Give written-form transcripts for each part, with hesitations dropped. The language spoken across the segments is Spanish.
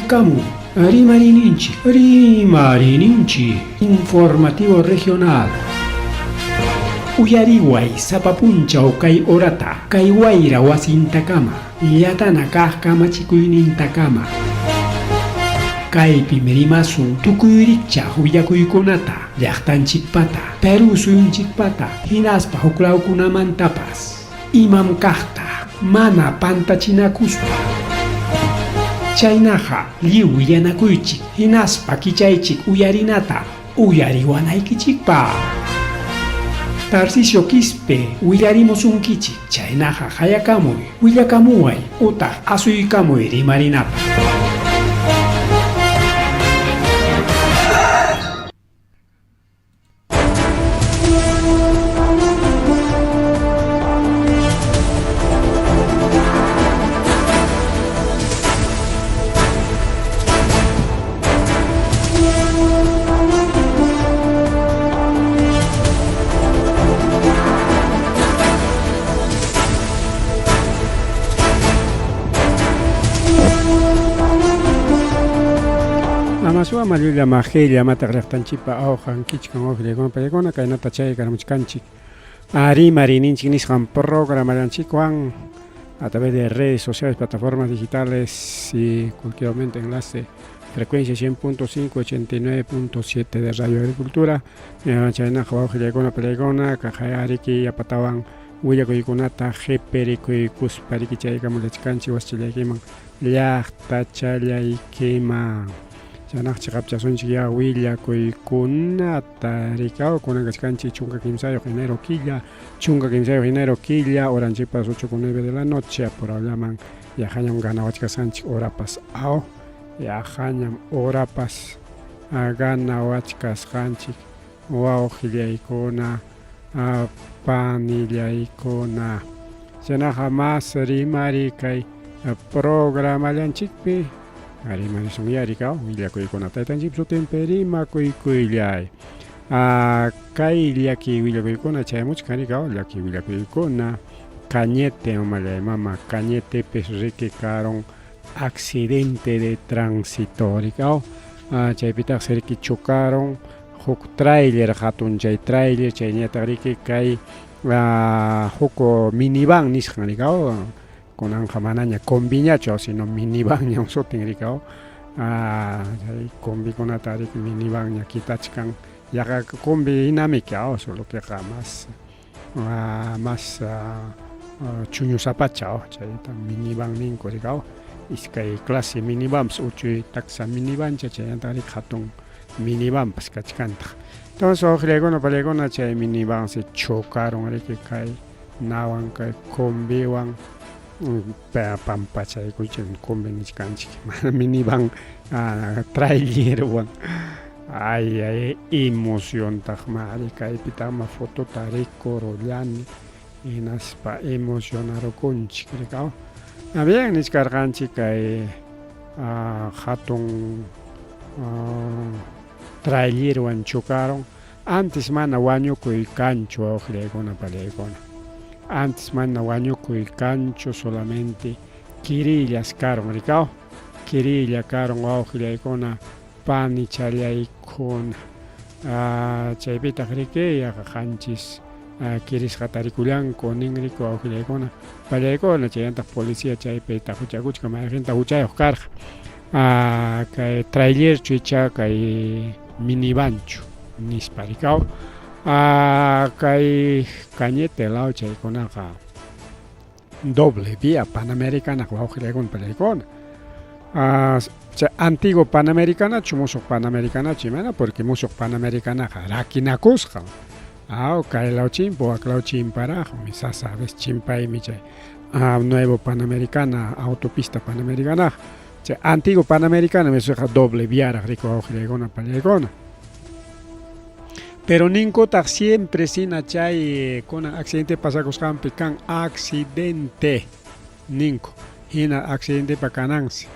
Kaykamu, Rimarininchi, informativo regional. Uyariway sapapunchaw kay orata, kay wayra wasintakama, yatana kajkamachikuynintakama. Kaypi merimasun tukuyricha huyakuykunata, llaqtanchikpata, Perú suyunchikpata, hinaspa huklawkunamantapas, imam kaqta, mana pantachinakuspa. Chaynaqa lliw yanakuychik, hinaspa kichaychik uyarinata, uyariwanaykichikpa. Tarcisio Quispe, willarimusunkichik, chaynaqa hayakamuy, willakamuway, utaq asuykamuy rimarinata. Amasua Malulla Magelia mata llaqtanchikpa awqan kichkan wawqiykuna paykuna kaynata chay karamuchkanchik Rimarininchik nisqan programallanchikwan a través de redes sociales, plataformas digitales y cualquier momento enlace frecuencia 100.5, 89.7 de Radio Agricultura. Chaynaqa wawqiykuna paykuna kajayariki apatawan willakuykunata qhiperikuykuspariki chaykamulachkanchik waschillaykiman llaqtachallaykiman. Chaynaqa chiqapchasunchik ya willakuykunata rikaw kunanchikkanchik chunka kimsayuq enero quilla horanchikpas 8:09 de la noche apurallaman yahañam ganawachkasanchik horapas yahañam horapas ganawachkasqanchik wawqillaykuna panillaykuna. Chaynaqa mas rimari kay programallanchikpi Rimarisun yarikaw willakuykunata taytanchik sutinpi rimakuykuyllay. Kay llaki willakuykuna chaymuchkanrikaw llaki willakuykuna Cañete mama Cañetepes riqikaron accidente de tránsito rikaw. Chaypitaq riki chocaron huk trailer hatun chay trailer chayñataq riki kay huk minivan nisqan rikaw. Kunanja manaña combiñacho sino minivan ña sutin rikaw. Combikunata riki minivan ña kitachkan yaqa combi hinamika solo que más chuñusapacha chayta minivan ninku rikaw. Iskay clase minivans uchuy taxa minivancha chayanta rik hatun minivampas kachkanta. Entonces wawqiykuna pallaykuna chay minivan se chocaron riki kay nawan kay combiwan pampachaykuchik combi nishkanchik minivan trailerwan ay emoción taqmari kaypitama fotota rikurullani hinaspa emocionarukunchik rikaw. Bien niskarqanchik kay hatun trailerwan chocaron. Antes mana wañukuykanchu wawqiykuna pallaykuna. Antes mana wañukuykanchu solamente kirillas karon rikaw. Kirilla karon wawqiykuna panichalyaykuna. Chaypitaq riki yaqa qanchis kirisqata rikullanku ninriku wawqiykuna pallaykuna chayantaq policía chaypitaq huchakuchka mayjinta huchayuq karqa. Kay trailer chuycha kay minivanchu nispa rikaw. Kay Cañete law chaykunaqa doble vía panamericana wawqiykuna pallaykuna. Antiguo panamericanachu musuq panamericanachu imana porque musuq panamericanaqa rakinakusqa. Kay law chimpu aklaw chimparaqmi sasabes chimpaymi chay nuevo panamericana autopista panamericana. Chay antiguo panamericana mesuqa doble viaraq riku wawqiykuna pallaykuna. Pero ninkutaq siempre sina chay kuna accidente pasakusqanpi kan accidente ninku hina accidente pa kanansi.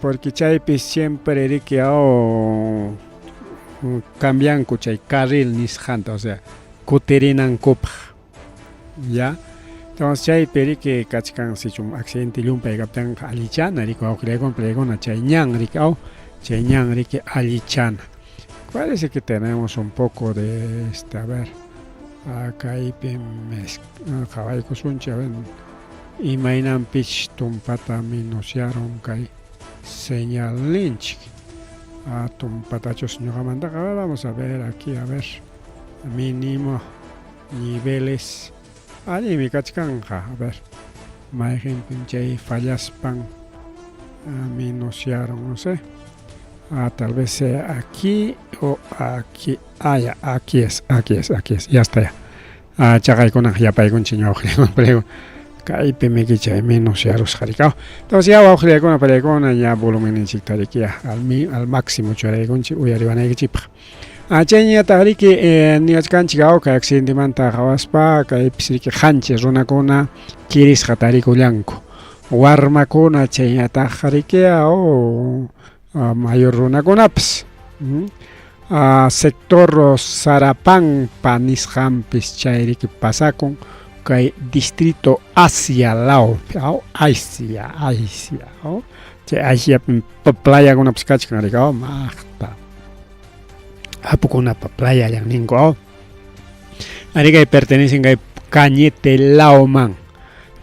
Porque chaypi siempre riki cambianku chay carril nisqanta, o sea, kutirinan kupaq, ya Entonces chay perike kachkan sichum accidente lumpa kaptan alichana rico auklegon plegona chay ñan ricao chay ñan rike alichana. Parece que tenemos un poco de a ver, acá hay caballo suncha ven y mainan pitch tumpata minuciaron kai señal lynch a tumpatachos señor manda. Vamos a ver aquí, a ver, mínimo niveles. Allí mi cachcanja, a ver, imagen pinche fallas pan, minuciaron, no sé. Tal vez sea aquí o aquí. Ya, aquí es, ya está ya. Chagay con ya para con chiño, prego. Caipe me quicha menos ya los jaricao. Entonces ya va a con la ya volumen en chictariquia al máximo chore con chi uy arriba na chipa. Chenya tariki ni achkan chigao ka accidente manta hawaspa ka episiki hanche runa kona kiris hatariku blanco. Warma kona chenya tariki o mayor runa konaps. Sector Sarapán panis hampis chairiki pasakon kay distrito Asia lao Asia Asia playa con apskach kan rikao mahta apukuna playa yang ningko ari kay pertenecen kay Cañete Lauman.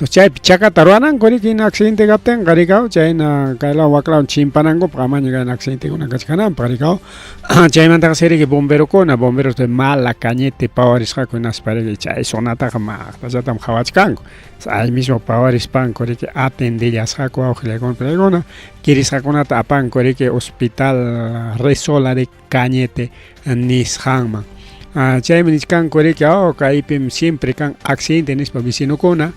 Entonces chay pichaka taruanan kori kin accidente kapten karikao chay na kaila waklaw chimpanango pamanya kay accidente kuna kachkanan parikao chay manta seri que bombero de mala Cañete Pawaris ka kunas pare chay sonata kama pasatam khawachkango ahí mismo Pawaris pan kori que atendellas ka ko auxiliar pregona kiris hakuna tapan kori que hospital Resola de Cañete Nishanman chay miniskan kori que kaipim siempre kan accidente nispa vecino kona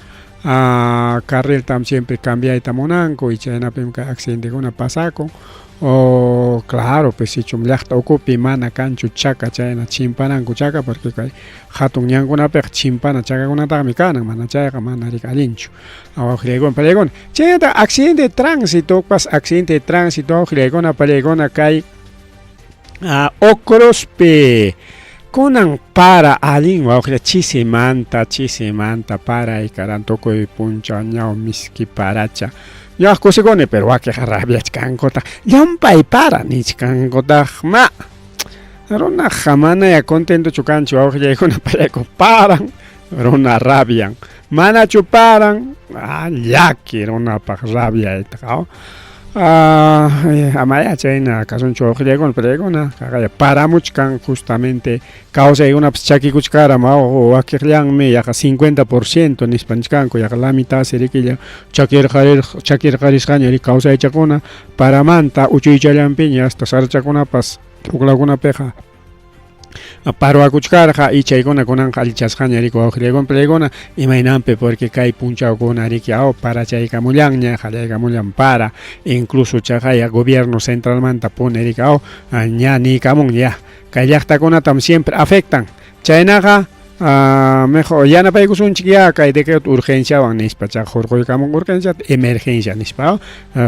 carril tam siempre cambia itamonanco y chayna pim ka accidente kuna pasako o claro pues si chumllaqta ocupi mana kanchu chaka chayna chimpananku chaka porque kay hatun ñankunapiq chimpana chakakunataqmi kanan mana chayqa mana rikalinchu awaqriykuna palaykuna chayta accidente de tránsito pas accidente de tránsito awaqriykuna palaykuna kay okrospi kunan para alin wawqilla chisimanta para y karantoco y puncha ñaw miski paracha ya kusigone pero wakiqa rabiachkankota llampay para nichkankota ma runa jamana ya contento chukanchu wawqillaykuna palayku paran runa rabian mana chuparan llaki runapaq rabia itqa amaya chayna kasunchu wawqillaykuna pallaykuna paramuchkan justamente causa una chakikuchkara o wakiqllanmi yaqa 50% nispanchkanku yaqa la mitad serikilla chakirqarisqaña ri kawsaychakuna paramanta uchuychallanpiña hasta sarchakunapas uklakunapiqa parwakuchkarqa y chaykuna kunanqa allichasqaña riku wawqillaykuna pallaykuna imaynanpi porque kay punchawkuna riki para chaykamullanña qallaykamullan para incluso chaqaya gobierno centralmanta pone riki ña nikamunña kay llaqtakunatam siempre afectan chaynaqa mejor yanapaykusunchik ya kay decreto urgenciawan nispa chaqurquykamun urgencia emergencia nispa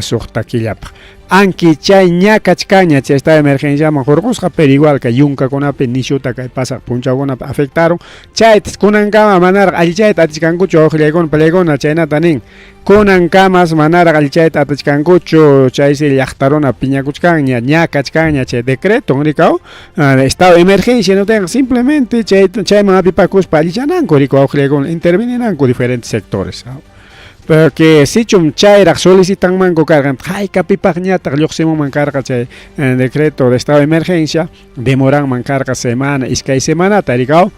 suqta killapaq anki chay ña kachkaña chay esta emergencia man hurqusqa pero igual kay yunkakunapi nishuta kay pasaq punchawkunapi afectaron chaytas kunankama manaraq allichayta atishkankuchu wawqillaykuna pallaykuna chaynata nin kunankamas manaraq allichayta atishkankuchu chaysi llaqtaruna piñakuchkanña ña kachkanña chay decreto rikaw estado de emergencia no tenga simplemente chayman apipakuspa allichananku riku wawqillaykuna interveniránku diferentes sectores porque si chum chayraq solicitan mango cargan hay capipaq ñataq lluqsimunman carga chay decreto de estado de emergencia demoran man carga semana iskay semanata rikaw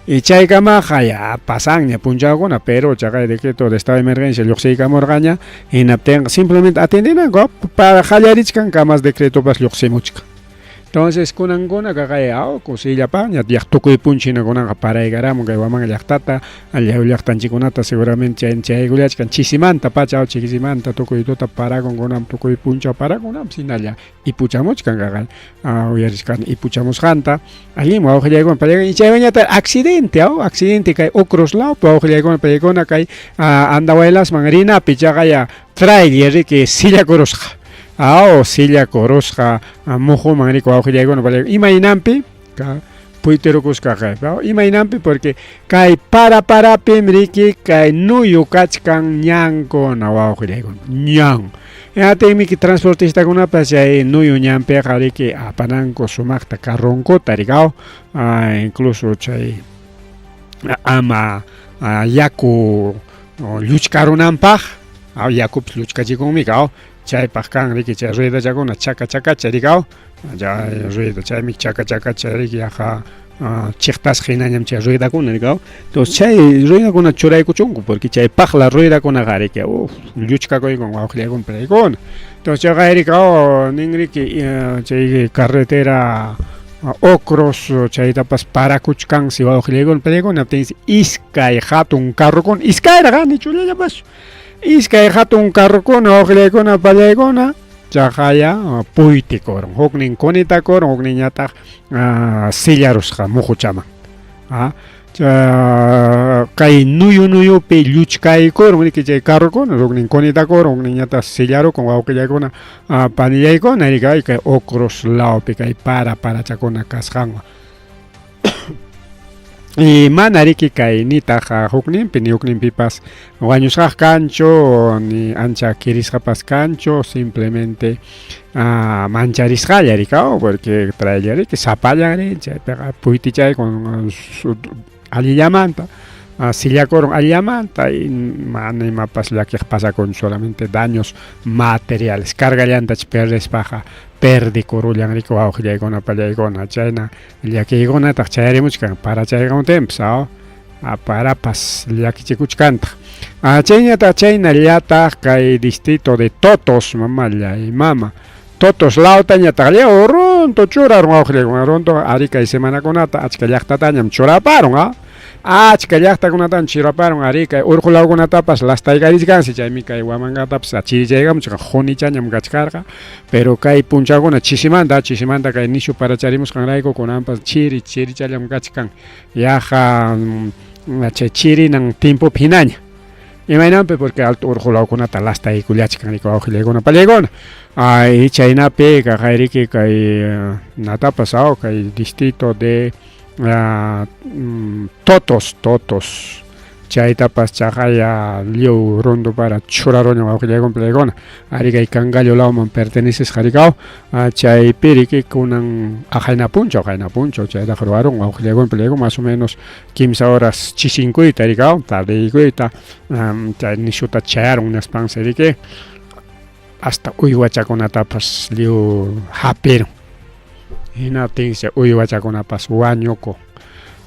y chaykamaqa ya pasanña punchawkuna pero chaqay decreto de estado de emergencia lluqsiykamurqaña hinaptin simplemente atendenanku para qallarichkanka mas decreto pas lluqsimuchka. Entonces kunankuna kakaya kusillapa ña tukuy punchinakunaqa paraykaramun kay waman llaqtata llaqtanchikunata seguramente chaykullachkan chisimanta pacha chisimanta tukuy tuta parakunkunam tukuy puncha parakunam sinalla ipuchamuchkan kakay uyarishkan ipuchamusqanta allin wawqillaykuna pallaykuna y chaywañata accidente kay Ocroslawpi wawqillaykuna pallaykuna kay Andahuaylasman rinapi chaqaya trailer riki sillakurusqa silla korosqa muhuman riku wawqillaykuna pallaykuna imaynanpi puitero kuskaqa imaynampi porque kay parapim riki kay nuyu kachkan ñankuna wawqiykuna ñan atemi que transportistakunapas chay nuyu ñanpiqa riki apananku sumaqta carronkuta rikaw incluso chay ama yaku lluchkarunanpaq yakupis lluchkachikunmi kaw chaypaq kan riki chay ruedachakuna chakacha rikaw rueda chaymi chakacha riki yaqa chiqtas hinañam chay ruedakuna rikaw entonces chay ruedakuna churaykuchunku porque chay paqla ruedakunaqa riki lluchkakuykun wawqiykuna puraykuna entonces chayqa rikaw nin riki chay carretera okros chaytapas parakuchkansi wawqiykuna puraykuna iskay hatun carrokuna iskayraq nichulallapas iskay hatun carrokuna wawqiykuna pallaykuna chaqaya puytikurin huknin kunitakurin huknin ñataq sillarusqa muhuchaman kay nuyupi lluchkaykurin riki chay carrokuna huknin kunitakurin huknin ñataq sillarukun wawqillaykuna panillaykuna rikay kay okros lawpi kay parachakuna kasqanqa y mana riki kay nitaq hukninpi ni hukninpipas wañusqaq kanchu ni ancha kirisqapas kanchu simplemente mancharisqalla rikaw porque traylla riki sapallan chaypiqa puytichay con allillamanta sillakurun allillamanta y mana imapas llakiq pasakun solamente daños materiales cargallantach perdispaqa perdikurullan riki wawqillaykuna pallaykuna chayna llakiykunataq chayarimuchkan para chaykunatempis parapas llakichikuchkantaq chayñataq chaynallatak kay distrito de Totos mamalla y mama Totos lawtañataq leo runtu churarun wawqillaykuna runtu ari kay semanakunata achka llaqtatañam churaparun achka llaqtakunatan churaparun ari kay urqulawkunatapas lastaykariskansi chaymi kay wamanqatapas chirichaykamuchkan junichañam kachkarqa pero kay punchakuna chisimanta kay nishu paracharimusqanrayku kunanpas chirichallam kachkan yaqa chay chirinan timpupi hinaña imaynanpi porque alto urqulawkunata lastaykullachkan riki wawqillaykuna pallaykuna y chaynapi kay riki kay natapas kay distrito de Totos chaytapas chaqaya liu rundu para churaroña wawqillaykuna pallaykuna ari kay Cangallo lawman pertenecisqa rikaw chaypi riki kunan qaynapunchaw chaytaq ruwarun wawqillaykuna pallaykuna más o menos 15 horas chisinkuyta rikaw tardeykuyta chay nishuta chayarun nispansi riki hasta uywachakunatapas liu hapirun hinatincha uywachakunapas wañuku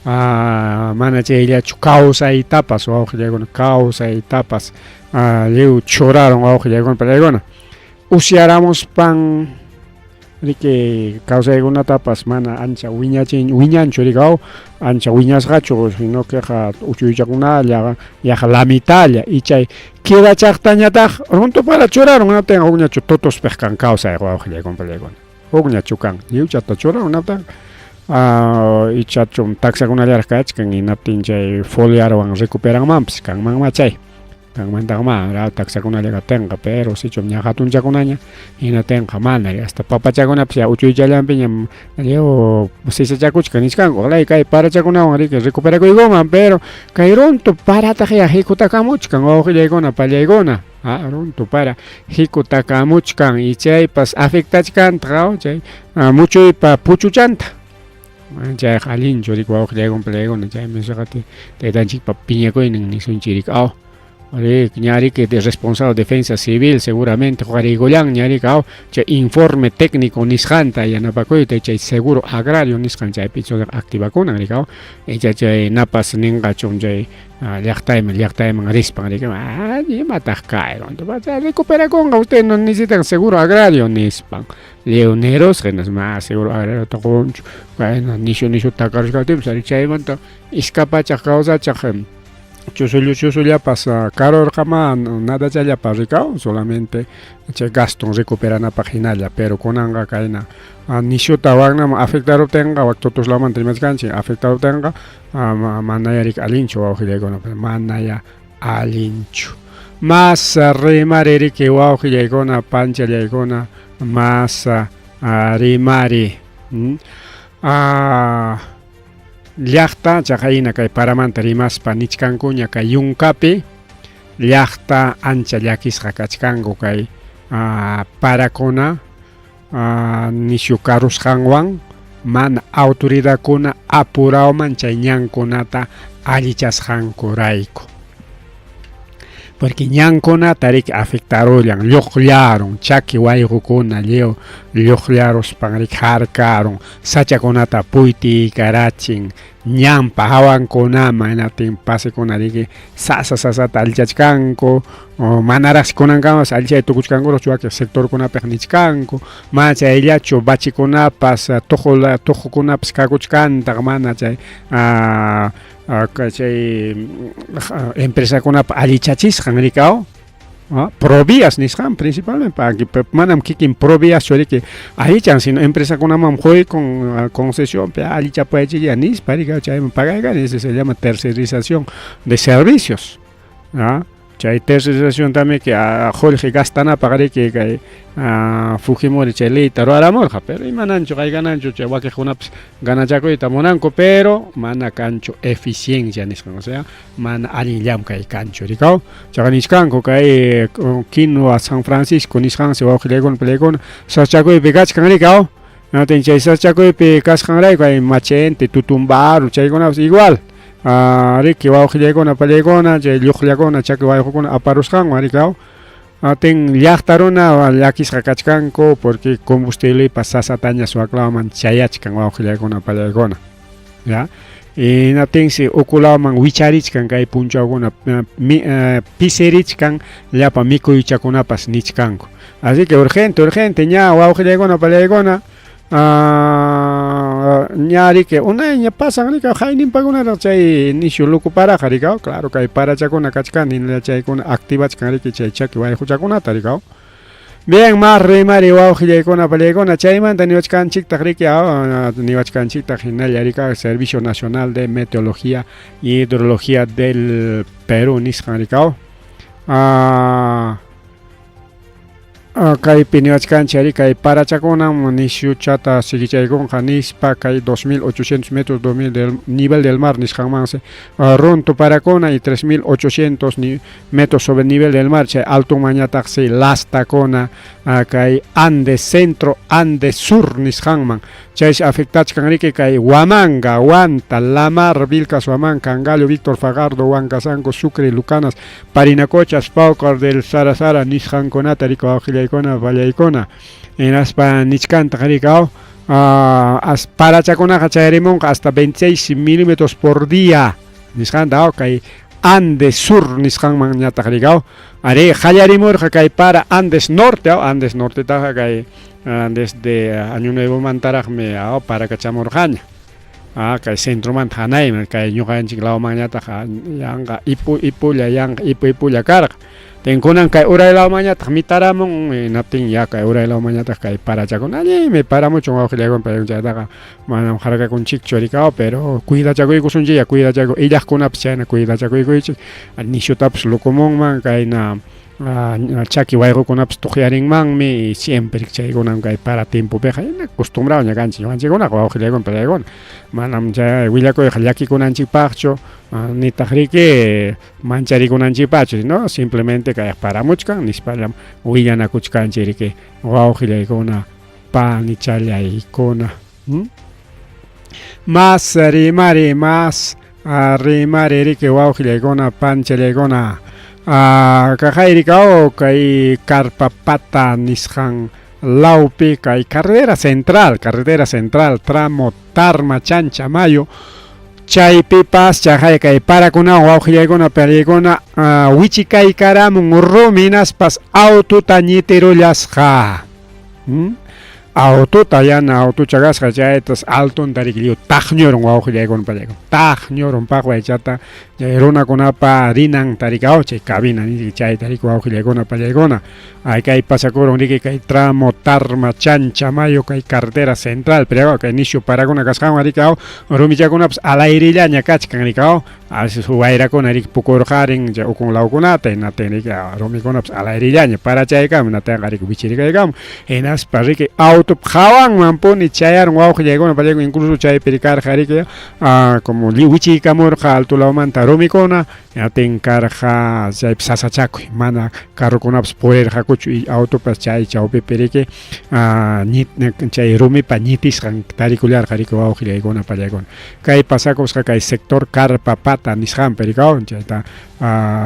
mana chayllachu kawsaytapas wawqillaykuna kawsaytapas liu churaron wawqillaykuna pallaykuna usyaramuspan riki kawsaykunatapas mana ancha wiñanchu rikaw ancha wiñasqachu sino que uchuychakunalla yaqa la mitalla y chay kidachaqtañataq runtu para churaron natin hukñachu Totospej kan kawsay wawqillaykuna pallaykuna hukñachu kan liuchata churaron natin y chachum taxakunallaraq kachkan y naptin chay foliarwan recuperanmanpis kanman chay kanmantaqma taxakunallaqa tenqa pero sichum ña hatunchakunaña hina tenqa mana hasta papachakunapas ya uchuychallanpi ñam leo sisachakuchka niskanku lay kay parachakunawan riki recuperakuykuman pero kay runtu parataq ya hikutakamuchkan wawqillaykuna pallaykuna runtu para hikutakamuchkan y chaypas afectachkanta chay muchuypa puchuchanta chay allinchu riki wawqillaykuna pallaykuna chaymi saqati taytanchikpa piñakuynin nisunchik riki ñariki de responsable de defensa civil seguramente jugarigollan ñarika chay informe técnico nisqanta yanapakuyta chay seguro agrario nisqan chaypi activakunan rika chay napas ninqachun chay llaqtayman rispan rika imataq kayron recuperakunqa ustedes no necesitan seguro agrario nispan leoneros genas más seguro agrario taqunchu nishu taqarishkatipis ari chaymanta iskapachaq kawsachaq chusullapas karorqama nada challapas rikaw solamente chay gaston recuperanapaq hinalla pero kunanqa kayna nishuta waqnaman afectaruptinqa wak Totoslawmanta rimachkanchik afectaruptinqa manaya rik allinchu wawqillaykuna manaya allinchu mas rimari riki wawqillaykuna panchallaykuna mas rimari llaqta chaqayna kay paramanta rimaspa nichkankuña kay yunkapi llaqta ancha llakisqa kachkanku kay parakuna nishu karusqanwan mana autoridadkuna apurawman chay ñankunata allichasqankurayku. Porque ñankunata rik afectarullan, lluqllaron, chaki waykukuna lluqllaruspan rik harkaron, sachakunata puyti karachin, ñanpa hawankunaman hinatin pasikuna riki sasata allichachkanku, manarax kunankamas allichay tukuchkankuros chuwaki sectorkunapik nichkanku, mana chayllachu bachikunapas tujukunapas kakuchkantaq mana chay chay empresakunapa allichachisqan rikaw Provías nisqan principalmente aquí manam kikin Provías choriki allichan sino empresakunaman hoy con concesión pe allichapaychilla nispa rikaw chayman pagaykan, ese se llama tercerización de servicios. Chay tercerización también que Jorge Gastana pagaré que Fujimori chay ley taro aramorja, pero imanancho kay ganancho chay wakijunapas ganachakoyta monanko, pero mana kancho eficiencia nisqan, o sea mana alillam kay kancho rikaw chaqa nisqanku kay Quinua San Francisco nisqan se wawqilaykuna peleykuna sachakuypi kachkan rikaw, natin chay sachakuypi kasqanrayku kay Machente, Tutumbaru chaykunapas igual riki wawqillaykuna palaykuna chay lluqllakuna chaki waykukuna aparusqanwan rikaw ten llaqtaruna llakisqa kachkanku porque combustible sasataña suwaklawaman chayachkan wawqillaykuna palaykuna, ya y natinsi ukulawman wicharichkan kay punchawkuna piserichkan llapa mikuychakunapas nichkanku, así que urgente ña wawqillaykuna palaykuna ñari que una ña pasan rika hayninpakunata chay nishu lukuparaqa rikaw, claro kay parachakuna kachkani chaykuna activachkan riki chay chaki wayquchakunata rikaw. Bien, más rimari wawqillaykuna palaykuna chaymanta niwachkanchiktaq riki niwachkanchiktaq hinalla rika Servicio Nacional de Meteorología y Hidrología del Perú nisqan rikaw. Kay piniwachkanchari kay parachakuna nishu chata sigichaykunqa nispa kay 2800 metros del nivel del mar nisqanmansi runtu parakuna y 3800 metros sobre el nivel del mar chay alto mañataqsi lastakuna kay Andes centro Andes sur nisqanman chay afectachkan riki kay Huamanga, Huanta, Lamar, Vilcas, Huamanga, Cangallo, Víctor Fagardo, Huancasango, Sucre, Lucanas, Parinacochas, Paucar del Sarasara nisqankunata riki wawqillaykuna pallaykuna enaspa nichkanta rikaw parachakunaqa chayarimunqa hasta 26 milímetros por día nisqanta kay Andes sur nisqanman ñataq rikaw ari qallarimurqa kay para Andes norte Andes norte taqa kay desde Año Nuevo mantaraqmi parakachamurqaña kay centro manta hanayman kay ñuqanchik lawman ñataq yanqa ipulla karqa tenkunan kay uraylawan ñataq mitaramun naptin ya kay uraylawan ñataq kay parachakuna allimi paramuchun wawqillaykuna paykunchaytaqa manam harkakunchikchu rikaw, pero cuidachakuykusunchik illaqkunapas chayna cuidachakuykunchik nishutapas lukumunman kayna chaki wayqukunapas tuqyarinmanmi y siempre chaykunan kay para tiempopiqa acostumbrado ña kanchik ñuqanchikkunaqa wawqillaykuna palaykuna manam chay willakuyqa llakikunanchikpaqchu nitaq riki mancharikunanchikpachu, no simplemente kay paramuchkan nispallam willanakuchkanchik riki wawqillaykuna panichalyaykuna. Más rimari riki wawqillaykuna panchallaykuna kaqay rikaw kay Carpapata nisqan lawpi kay carretera central tramo Tarma Chanchamayo chaypipas chaqay kay parakunawan wawqillaykuna palaykuna wichikaykaramun ruminaspas autota ñitirullasqa autota yana auto chaqasqa chaytas altunta riki taqñurun wawqillaykuna palaykuna taqñurun paqway chata runakunapa rinan tarikao chay cabina ni chay tariko awqillaykuna pallaykuna kay pasakurun riki kay tramo Tarma Chancha Mayo kay carretera central pero kay nishu parakuna kasqawan rikao rumichakunapas al airillaña kachkan rikao a veces wayrakuna rik pukurqarin chay ukun lawkunata hinata rika rumikunapas al airillaña para chaykama hinataqa rik wichirikaykama hinaspa riki auto hawanman puni chayaron wawqillaykuna pallaykuna incluso chaypi rikarqa riki como wichiykamurqa altulawmanta rumikuna tenkarqa chay sasachakuy mana carrukunapas purirqakuchu y autopas chay chawpipi riki chay rumipa ñitisqan tarikullarqa riki wawqillaykuna pallaykuna kay pasakusqa kay sector Carpapata nisqanpi rikawan chayta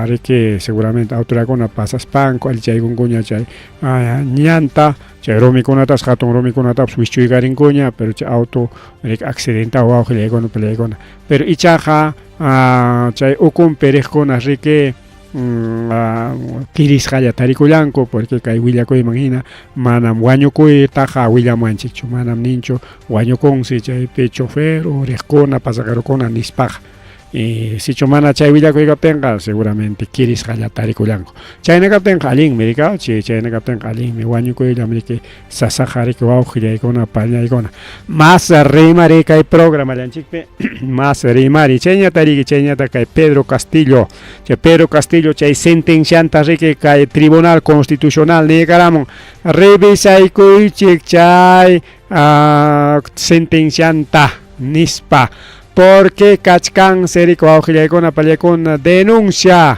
riki seguramente autorakuna pasaspanku ali chaykunkuña chay ñanta chay rumikunatas hatun rumikunatas wischuykarinkuña pero chay auto riki accidentado wawqillaykuna pallaykuna pero ichaqa chay ukunpi riqkuna riki kirisqalla tarikullanku porque kay willakuyman hina manam wañukuytaqa willamanchikchu manam ninchu wañukunsi chaypi chofer o riqkuna pasajerukuna nispaqa sichu mana chay willakuykaptinqa seguramente kirisqalla tarikullanku chayna kaptinqa allinmi rikawchi chayna kaptinqa allinmi wañukuyllam riki sasaqa riki wawqillaykuna pallaykuna mas rimari kay programallanchikpi mas rimari chayñata riki chayñata kay Pedro Castillo chay sentencianta riki kay Tribunal Constitucional niykaramun revisaykuychik chay sentencianta nispa porque kachkan seriko wawqillaykuna pallaykuna denuncia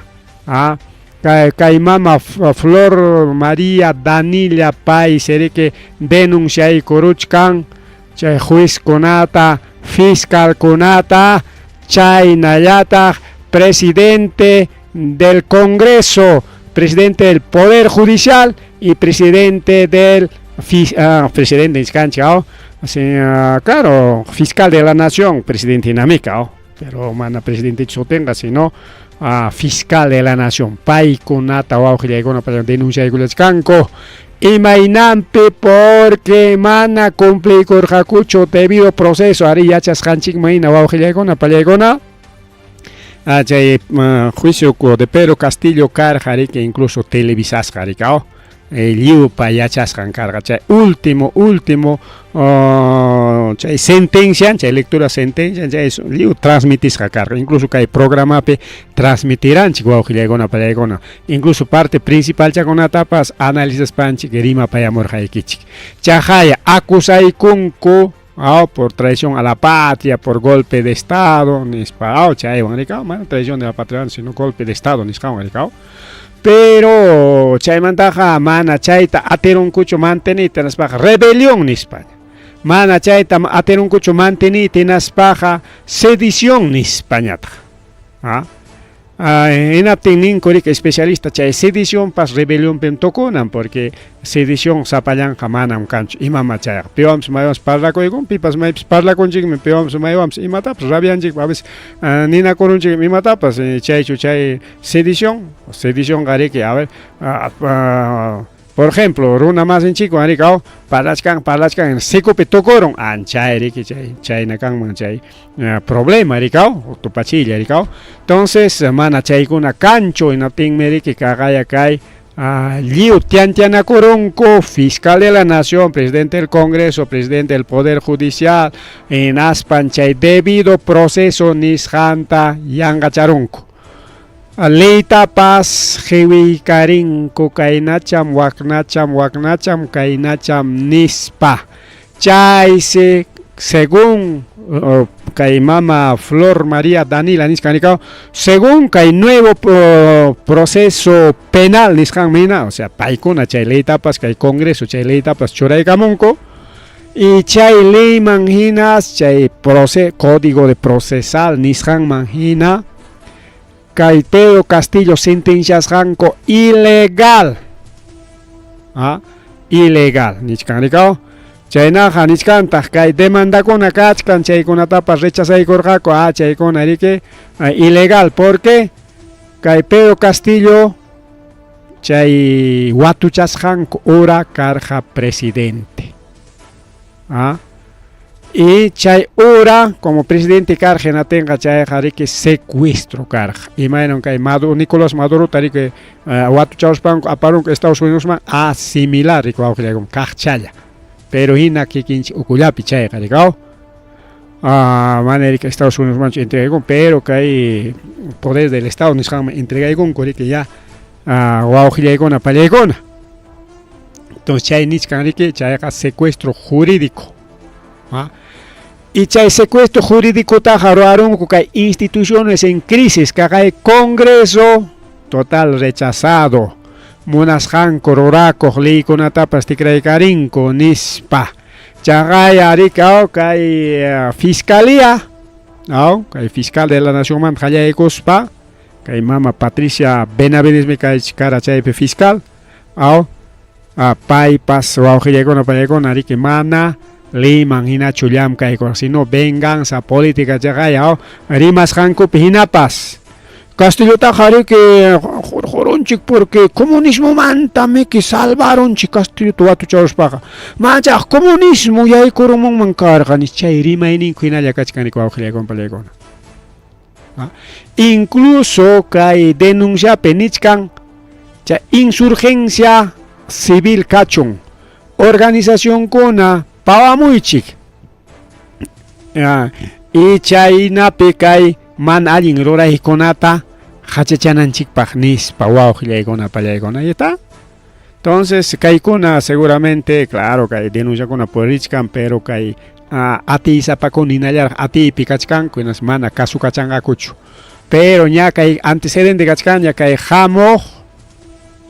kay mama Flor María Danilla pay seriki denunciaykuruchkan chay juezkunata fiscalkunata chaynallataq presidente del Congreso, presidente del Poder Judicial y presidente del presidente claro, fiscal de la nación, presidente Inamica, pero mana presidente Chotenga, sino fiscal de la nación. Pai kunata wawqillaykuna para denunciaykullachkanku imaynampi porque mana cumplikurqakuchu debido proceso ari yachasqanchikman hina wawqillaykuna pallaykuna chay juicio de Pedro Castillo karqa riki incluso televisasqa rika liupa yachasqan karqa chay último chay sentencia chay lectura sentencia chay liu transmitisqa karqa incluso kay programapi transmitiranchik wawqillaykuna pallaykuna incluso parte principal chakunatapas análisis panchik rimapayamurqaykichik chaqaya acusaykunku por traición a la patria, por golpe de estado, nispa chaywan rikao, mana traición de la patria, sino golpe de estado nisqawan rikao. Pero chaymantaqa mana chayta atirunkuchu mantenita naspaqa rebelión nispa. Mana chayta atirunkuchu mantenita naspaqa sedición nispañata. Hinaptin ninkurik especialista chay sedición pas rebelión pentokunan porque sedición sapallanqa manam kanchu imama chayqa piwampas maywanpas parlakuykun pipas maypis parlakunchikmi piwampas maywanpas imatapas rabianchik a veces ninakurunchik imatapas chaychu chay sedición riki a ver por ejemplo runa masinchikwan rikao parlachkan sikupi tukurun chay riki chayna kanman chay problema rikao tupachilla rikao entonces mana chaykuna kanchu hinaptinmi riki kaqaya kay liu tiantiyanakurunku fiscal de la nación, presidente del Congreso, presidente del Poder Judicial hinaspan chay debido proceso nisqanta yanqacharunku leytapas qhiwiykarinku kaynacham waknacham kaynacham nispa chaysi según kay mama Flor María Danila nisqanikao según kay nuevo proceso penal nisqanmina o sea paykuna chay leytapas kay Congreso chay leytapas churaykamunku y chay leyman hinas chay código de procesal nisqanman hina kay Pedro Castillo sentenciasqanku ilegal ilegal nisqanikao chaynaqa nisqantaq kay demandakuna kachkan chaykunatapas rechazaykurqaku chaykuna riki ilegal porque kay Pedro Castillo chay watuchasqanku ura karqa presidente Y chay ora como presidente cargena tenga chay que secuestro carga. Imaginen que Nicolás Maduro tari que watu chauspan aparun que Estados Unidos man asimilar y como carchaya. Pero hina que quinchi ukulapi chay cargao. Manera que Estados Unidos man entrega con pero que hay poder del Estado nos entrega con que ya guaujile con apalegona. Entonces chay nichkan que chay secuestro jurídico. Y chay secuestro jurídico tajaron que hay instituciones en crisis, que hay Congreso total rechazado. Munas han cororaco, li con atapas ticraicarinco, nispa. Chagay aricao, que hay fiscalía, ¿no? Que hay fiscal de la Nación Manjaya de Cospa, que hay mama Patricia Benavides, me cae cara chay fiscal, ¿no? Pai pas, guaujile con apalegona, que mana. Liman hina chuliam kaiko sino venganza política llegaya rimas hanko pihinapas Castillo tajari que joronchik porque comunismo mantame que salvaron chi Castillo tuatu charos paga maja comunismo ya hay coromon mancarga ni chay rima inin kuina ya kachkani ko auxile con palegona incluso kai denuncia penichkan cha insurgencia civil kachon organización kona Pawamuychik y chayna pekay man alin rora hikonata hachachananchik pagnis pawaujilaygona pallaygona y está. Entonces kaykuna seguramente claro kay denuncia kuna polichkan pero kay ati sapakon inallar ati pikachkan kunas mana kasukachanga kuchu pero ña kay antecedente kachkan ya kay jamo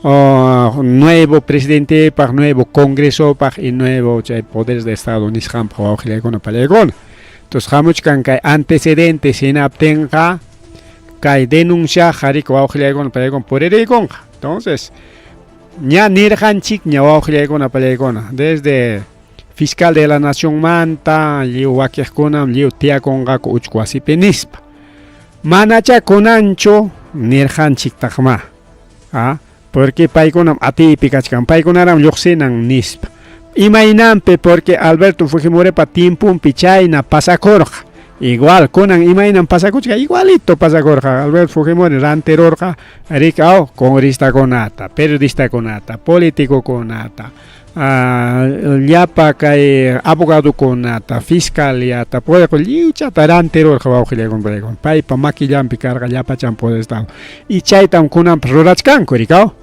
nuevo presidente para nuevo congreso para y nuevo poderes de estado nisham con palegón entonces hamuchkan kai antecedentes sin obtenga kai denuncia jari con palegón por eregón entonces ña nirhanchik ña con palegón desde fiscal de la nación manta liu wakiakonam liu tiakonga ko uchkwasi penispa manacha konancho nirhanchik takma porque paikonam atipikachkan paikonaram lluqsinan nispa imaynampe porque Alberto Fujimori pa tiempun pichayna pasakorja igual kunan imaynan pasakuchka igualito pasakorja Alberto Fujimori ranterorja rikao congrista konata periodista konata político konata llapa kay abogado konata fiscaliata puede con liuchata ranterorja baujile con pregon paipa maquillampi carga llapa champo de estado y chaytam kunan rurachkan kurikao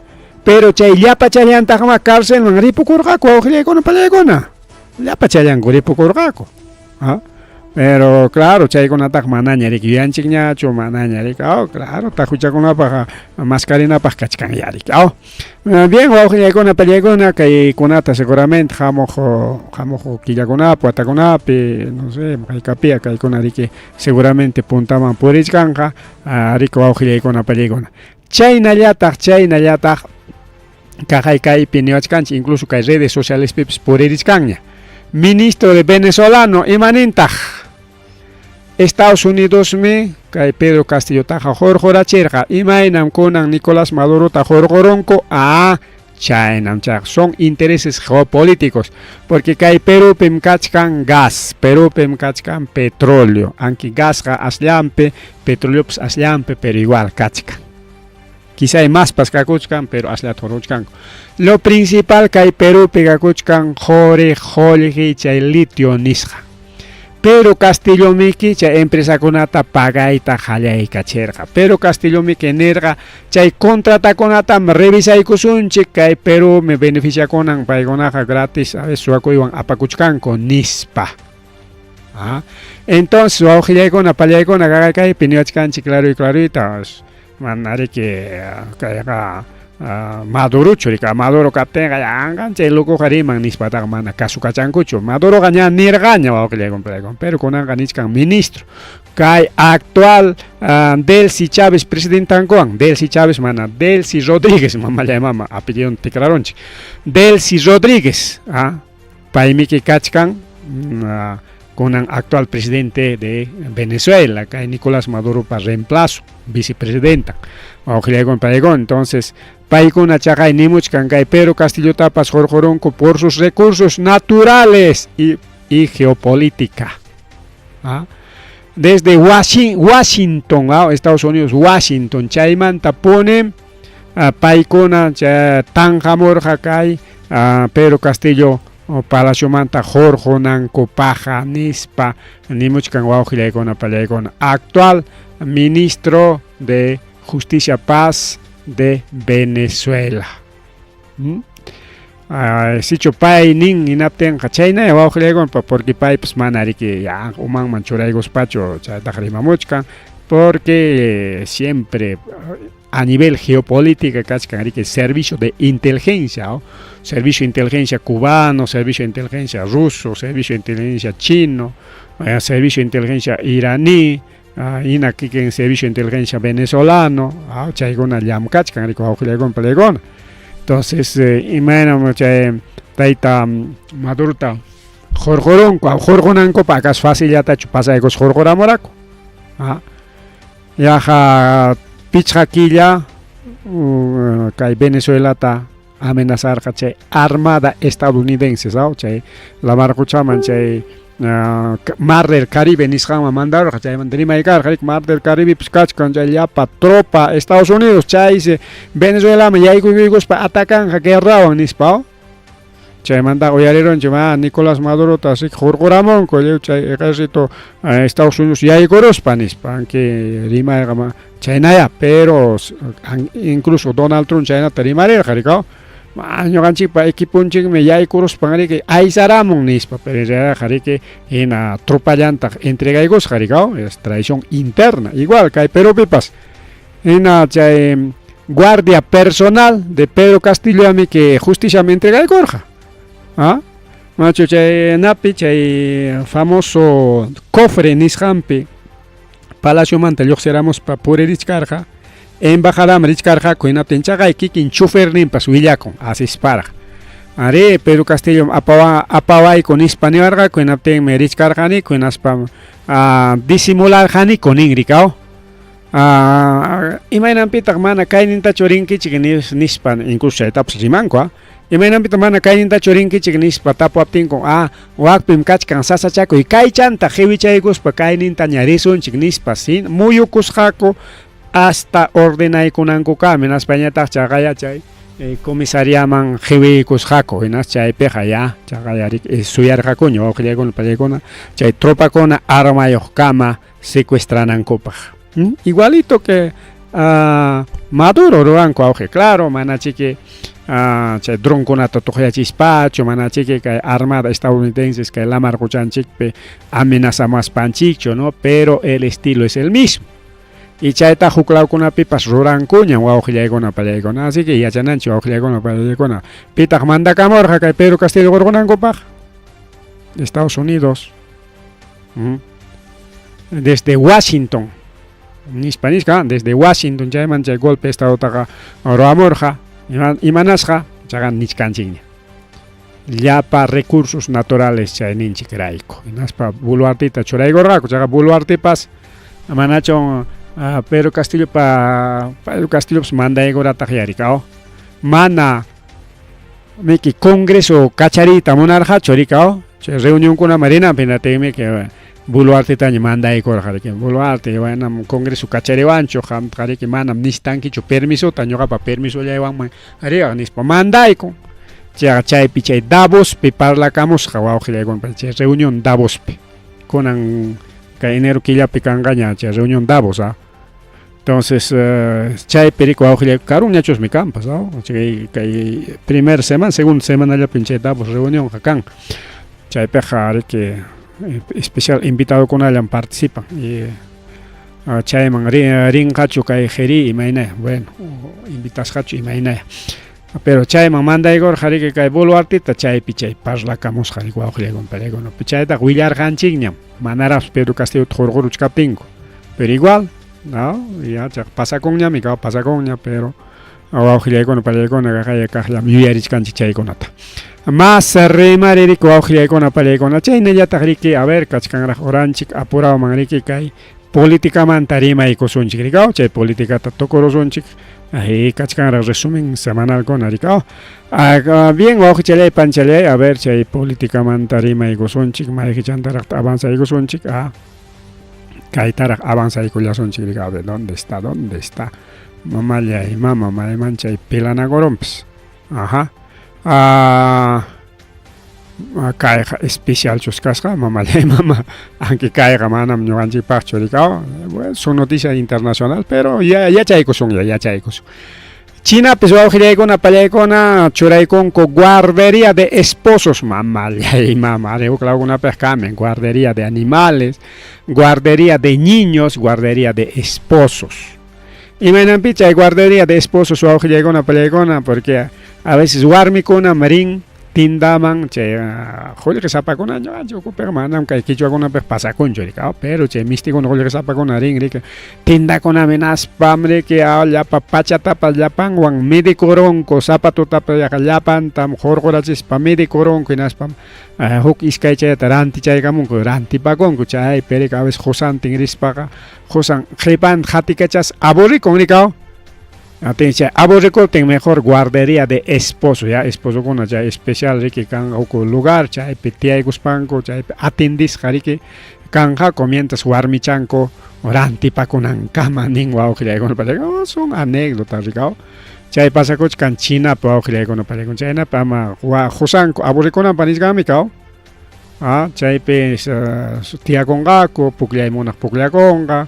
pero chay llapa chayan tajama cárcel man ripo kurgako aujile con palegona llapa chayan ripo kurgako pero claro chay con atak manaña rik yanchik ñacho manaña rik claro tajucha con apa mascarina pas kachkan yarik bien aujile con palegona kay kunata seguramente jamojo quillagona puatagona no sé kay kapia kay con arike seguramente puntaman por ichkanja rico aujile con palegona chayna llatak Kajai piniochkanch incluso kay redes sociales pips por erichkanña ministro de venezolano imanintaj Estados Unidos me kay Pedro Castillo taja jorjoracherja imainam kunan Nicolás Maduro tajorgoronco chaynam chak son intereses geopolíticos porque kay Perú pem kachkan gas Perú pem kachkan petróleo aunque gas aslampe petróleo aslampe pero igual kachkan quizá hay más pascacuchcan, pero asla toruchcan. Lo principal que hay Perú pegacuchcan, jore, chay litio nisja. Pero Castillo Miki, chay empresa conata pagaita jalay cacherja. Pero Castillo Miki nerga, chay contrata conata revisa y kusunchi, kay Perú me beneficia conan paigonaja gratis, a veces suacuiwan apacuchcan con nispa. Entonces, ojilay con apalay con agagay, piniochcan, claro y claritas. Manari que Maduro churika Maduro kaptenga yangan che loco hariman nispata mana kasukachankucho Maduro gaña nirgaña wa que le compré pero con anganichkan ministro kai actual Delcy Chávez presidente Angoan Delcy Chávez mana Delcy Rodríguez mamá mama apellido ticlaronchi Delcy Rodríguez paimi que kachkan con el actual presidente de Venezuela, que es Nicolás Maduro para reemplazo, vicepresidenta. Entonces, Paikuna Chagay Nimuchkan, Pedro Castillo Tapas Jorjoronco por sus recursos naturales y y geopolítica. Desde Washington, Estados Unidos, Washington, chaymanta pone paikona tanjamorja kay Pedro Castillo Palacio Manta Jorge Nanco Paja Nispa Nimuchkan Waujilaikona Palaikona, actual ministro de Justicia Paz de Venezuela. Sicho pai nin inapten China Waujilaikona porque pai pues manari que ya umang manchuraigos pacho chatajrimamuchkan porque siempre a nivel geopolítico, que servicio de inteligencia, servicio de inteligencia cubano, servicio de inteligencia ruso, servicio de inteligencia chino, servicio de inteligencia iraní, servicio de inteligencia venezolano, entonces, imagínate, taita madurta, jorgonanco, pacas fácil ya te pasa de cos jorgoramoraco, ya Pichakilla, que Venezuela está amenazar armada estadounidense, la marcuchaman, Mar del Caribe, Nisjama mandar, Mar del Caribe, Piscachcan, ya para tropa Estados Unidos, Venezuela, me ya para atacan, guerra, Nispao. Manda oyareron Nicolás Maduro así Jorge Ramón ejército Estados Unidos ya hay corospanis pan que rima China pero incluso Donald Trump China terimare jaricao año ganchi pa equipo me ya hay corospan que hay saramon nispa pero ya jarique en a tropa llanta entrega egos jaricao es traición interna igual que hay pero pipas en a guardia personal de Pedro Castillo a mí que justicia me entrega el Gorja. Macho napi famoso cofre nishampi Palacio Manta seramos pa pure richcarja embajada richcarja coinapten chaga kikin chofer nimpa suillacon así para are Pedro Castillo apawai con hispaniarga coinapten me richcarja ni coinaspa disimular jani con ingricao imainan pitak mana kaininta chorinki chikinis nispan incluso etap simanko Imagina pitamana kaininta chorinki chignis patapo aptinko wakpim kachkan sasachaco y kaichanta jevichaigos pa kaininta ñarison chignis pasin muyukus jako hasta ordenai kunanko kamen España chagaya chay comisariaman jevikus jako inas chay peja ya chagayarik suyar jacoño ojegon palegona chay tropa kona armayo kama secuestranan copa igualito que Maduro roanco auge claro manachique dron con atotoja chispacho manachique que armada estadounidenses que la marcochanchic amenaza más panchicho no pero el estilo es el mismo y chaita juclau con pipas rorancuña o auge con palegona así que ya chanancho auge con palegona pita manda camorja que Pedro Castillo gorgonanco paj Estados Unidos desde Washington Hispanisca, desde Washington ya mancha el golpe estado taga Roamorja y Manasja chagan nichkanchigna ya para recursos naturales ya en inchikraico y nas pa buluartita choraigo raco chaga buluartipas manacho Pedro Castillo Pedro Castillo pues manda egora tajiaricao mana meki congreso cacharita monarja choricao reunión con la marina penateme que Buluarte taña manda y corja que Buluarte van congreso cacharevancho ham que manam nistanki cho permiso taño pa permiso ya van arriba nispa manda y con ya chay piche Davos pe parlacamos jawa ojile con reunión Davos pe conan enero que ya picangaña reunión Davos entonces chay perico ojile caruña chos mi campas que primer semana segunda semana ya pinche Davos reunión jacan chay pejar que especial invitado con alguien participa y chayman ring hachu kai jeri imaina bueno invitas hachu imaina pero chayman manda igor jari que kai bolo artita chay pichay parla kamos jari guau con pelego no pichayta willar hanchigñam manaras Pedro Castillo torgoruch kapingo pero igual no ya pasa con ña mi pasa con ña pero guau con pelego no gaya kahla miyarich kanchi chay konata más remarerico auge con apale con la chaina ya tagriki a ver cachcangra oranchik apurado mangriki kai políticamente rimaykusunchik rikaw, chay políticata tukurusunchik, kachkanraq resumen semanal kuna rikaw. Bien wawqichalay panchalay, a ver chay políticamente rimaykusunchik, mayqichantaraq avanzaykusunchik, kaytaraq avanzaykullasunchik rikaw, ¿dónde está? ¿Dónde está? Mamallay, mamay chay pilanakurunpas. Kayqa especial chusqasqa mamallay mama aunque kayqa manam ñuqanchikpaqchu rikaw, bueno, son noticia internacional, pero yachaykusun. Chinapish wawqillaykuna pallaykuna churaykunku guardería de esposos, mamallay mama riuklawkunapik kamin, guardería de animales, guardería de niños, guardería de esposos. Imanampi chay guardería de esposos wawqillaykuna pallaykuna, porque a veces warmikuna marin tindaman chay qullqi sapakuna ñuqanchikpiqa manam kay kichwakunapiq pasakunchu rikaw, pero chay mistikuna qullqi sapakuna rin rika tindakunapi naspam riki llapa pachatapas llapanwan midikurunku, zapatutapas llapantam hurqurachispa midikurunku naspam huk iskay chayta rantichaykamunku, rantipakunku chaypi rika a veces qusantin rispaqa qusan qhipan qatikachas aburrikun rikaw. Aburrikutin mejor guardería de esposo, ya esposo kuna ya especial riki kan uku lugar chaypi tiyaykuspanku chaypi atindisqa riki kanja comientas warmichanku rantipakunankama nin wawqillaykuna pallaykuna, son anécdotas rikaw. Chay pasakuch kan Chinapi wawqillaykuna pallaykuna chaynapi ama qusanku aburrikunanpa nisqami kaw. Chaypi tiyakunqaku, pukllaymunaq puklakunqa,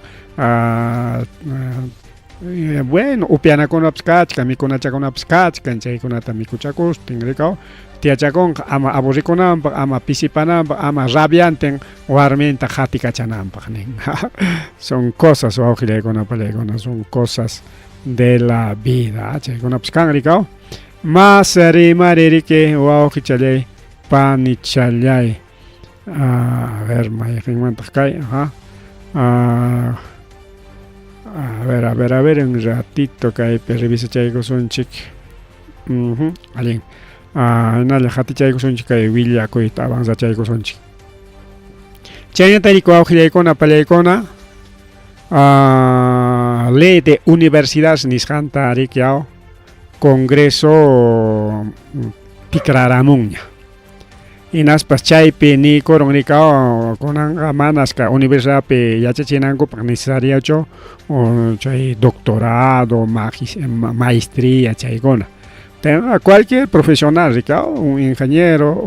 bueno, upianakunapas kachkan, mikunachakunapas kachkan, chaykunata mikuchakustin rikaw, tiyachakunqa ama aburrikunanpaq, ama pisipananpaq, ama rabiantin warminta qatikachananpaq nin. Son cosas wawqillaykuna pallaykuna, son cosas de la vida, chaykunapas kan rikaw. Mas rimari riki wawqichalay panichalay, a ver mayqinmantaq kay, a ver, un ratito que revisa chaykusunchik. Alin. Nalla hatichaykusunchik kay willakuyta avanzachaykusunchik. Chaynata riku wawqillaykuna pallaykuna, ley de universidades nisqanta rikiaw, congreso tikraramunña. Inaspas chaypi ni kurun rikaw kunanqa manasqa universidadpi yachachinankupak necesariachu chay doctorado, maestría chaykuna. Cualquier profesional rikaw, un ingeniero,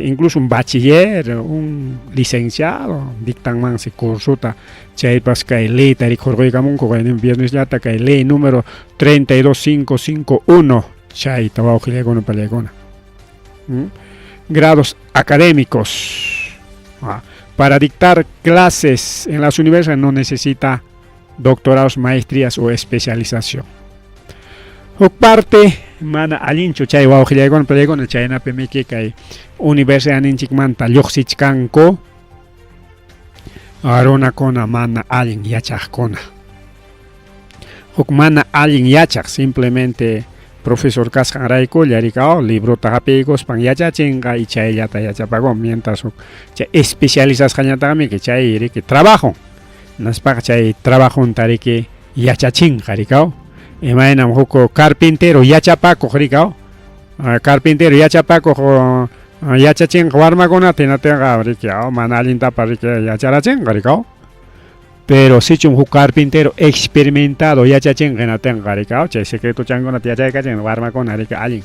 incluso un bachiller, un licenciado, dictanmansi cursuta chaypas kay leyta rikurquykamunku kay viernesllata kay ley número 32551 chayta wawqillaykuna pallaykuna. Grados académicos. Para dictar clases en las universidades no necesita doctorados, maestrías o especialización. Huk parte mana allinchu chay wawqillaykuna pallaykuna chaynapi miki kay universidad ninchikmanta lluqsichkanku runakuna mana allin yachaqkuna. Huk mana allin yachaq simplemente profesor kasqanraykulla rikaw librota hapiykuspan yachachinqa y chayllata yachapakun, mientras chay especializasqañataqmi chay riki trabajo naspaqa chay trabajonta riki yachachinqa rikaw. Imaynam huk carpintero yachapakuq rikaw, carpintero yachapakuq yachachinqa warmakunata hinatinqa riki mana allintapas riki yacharachinqa rikaw. Pero sichum huk carpintero experimentado yachachinqa hinatinqa rikaw, chay secreto chankunata yachaykachin warmakuna riki allin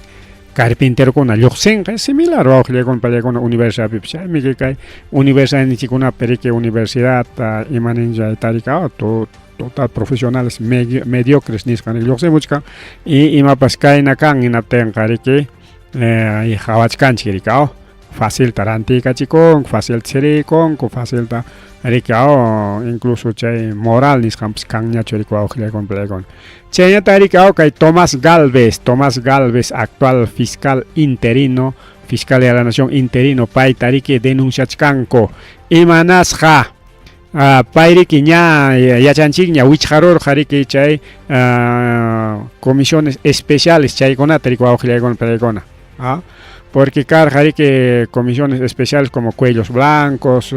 carpinterokuna lluqsinqa similar wawqillaykuna pallaykuna universidadpipish chaymi kay universidad ninchikunapi riki universidad imaninchayta rikaw total profesionales mediocres nisqanik lluqsimuchkan y imapas kayna kan hinaptinqa riki hawachkanchik rikaw, facilta rantikachikun, facilta sirikun, facilta rikaw, incluso chay moral nisqanpas kanñachu riki wawqillaykuna pallaykuna. Chayñata rikaw kay Tomás Galvez, actual fiscal interino, fiscal de la nación interino, payta riki denunciachkanku imanasqa payriki ña yachanchik ña wichqarurqa riki chay comisiones especiales chaykunata riki wawqillaykuna pallaykuna. porque carga que comisiones especiales como cuellos blancos,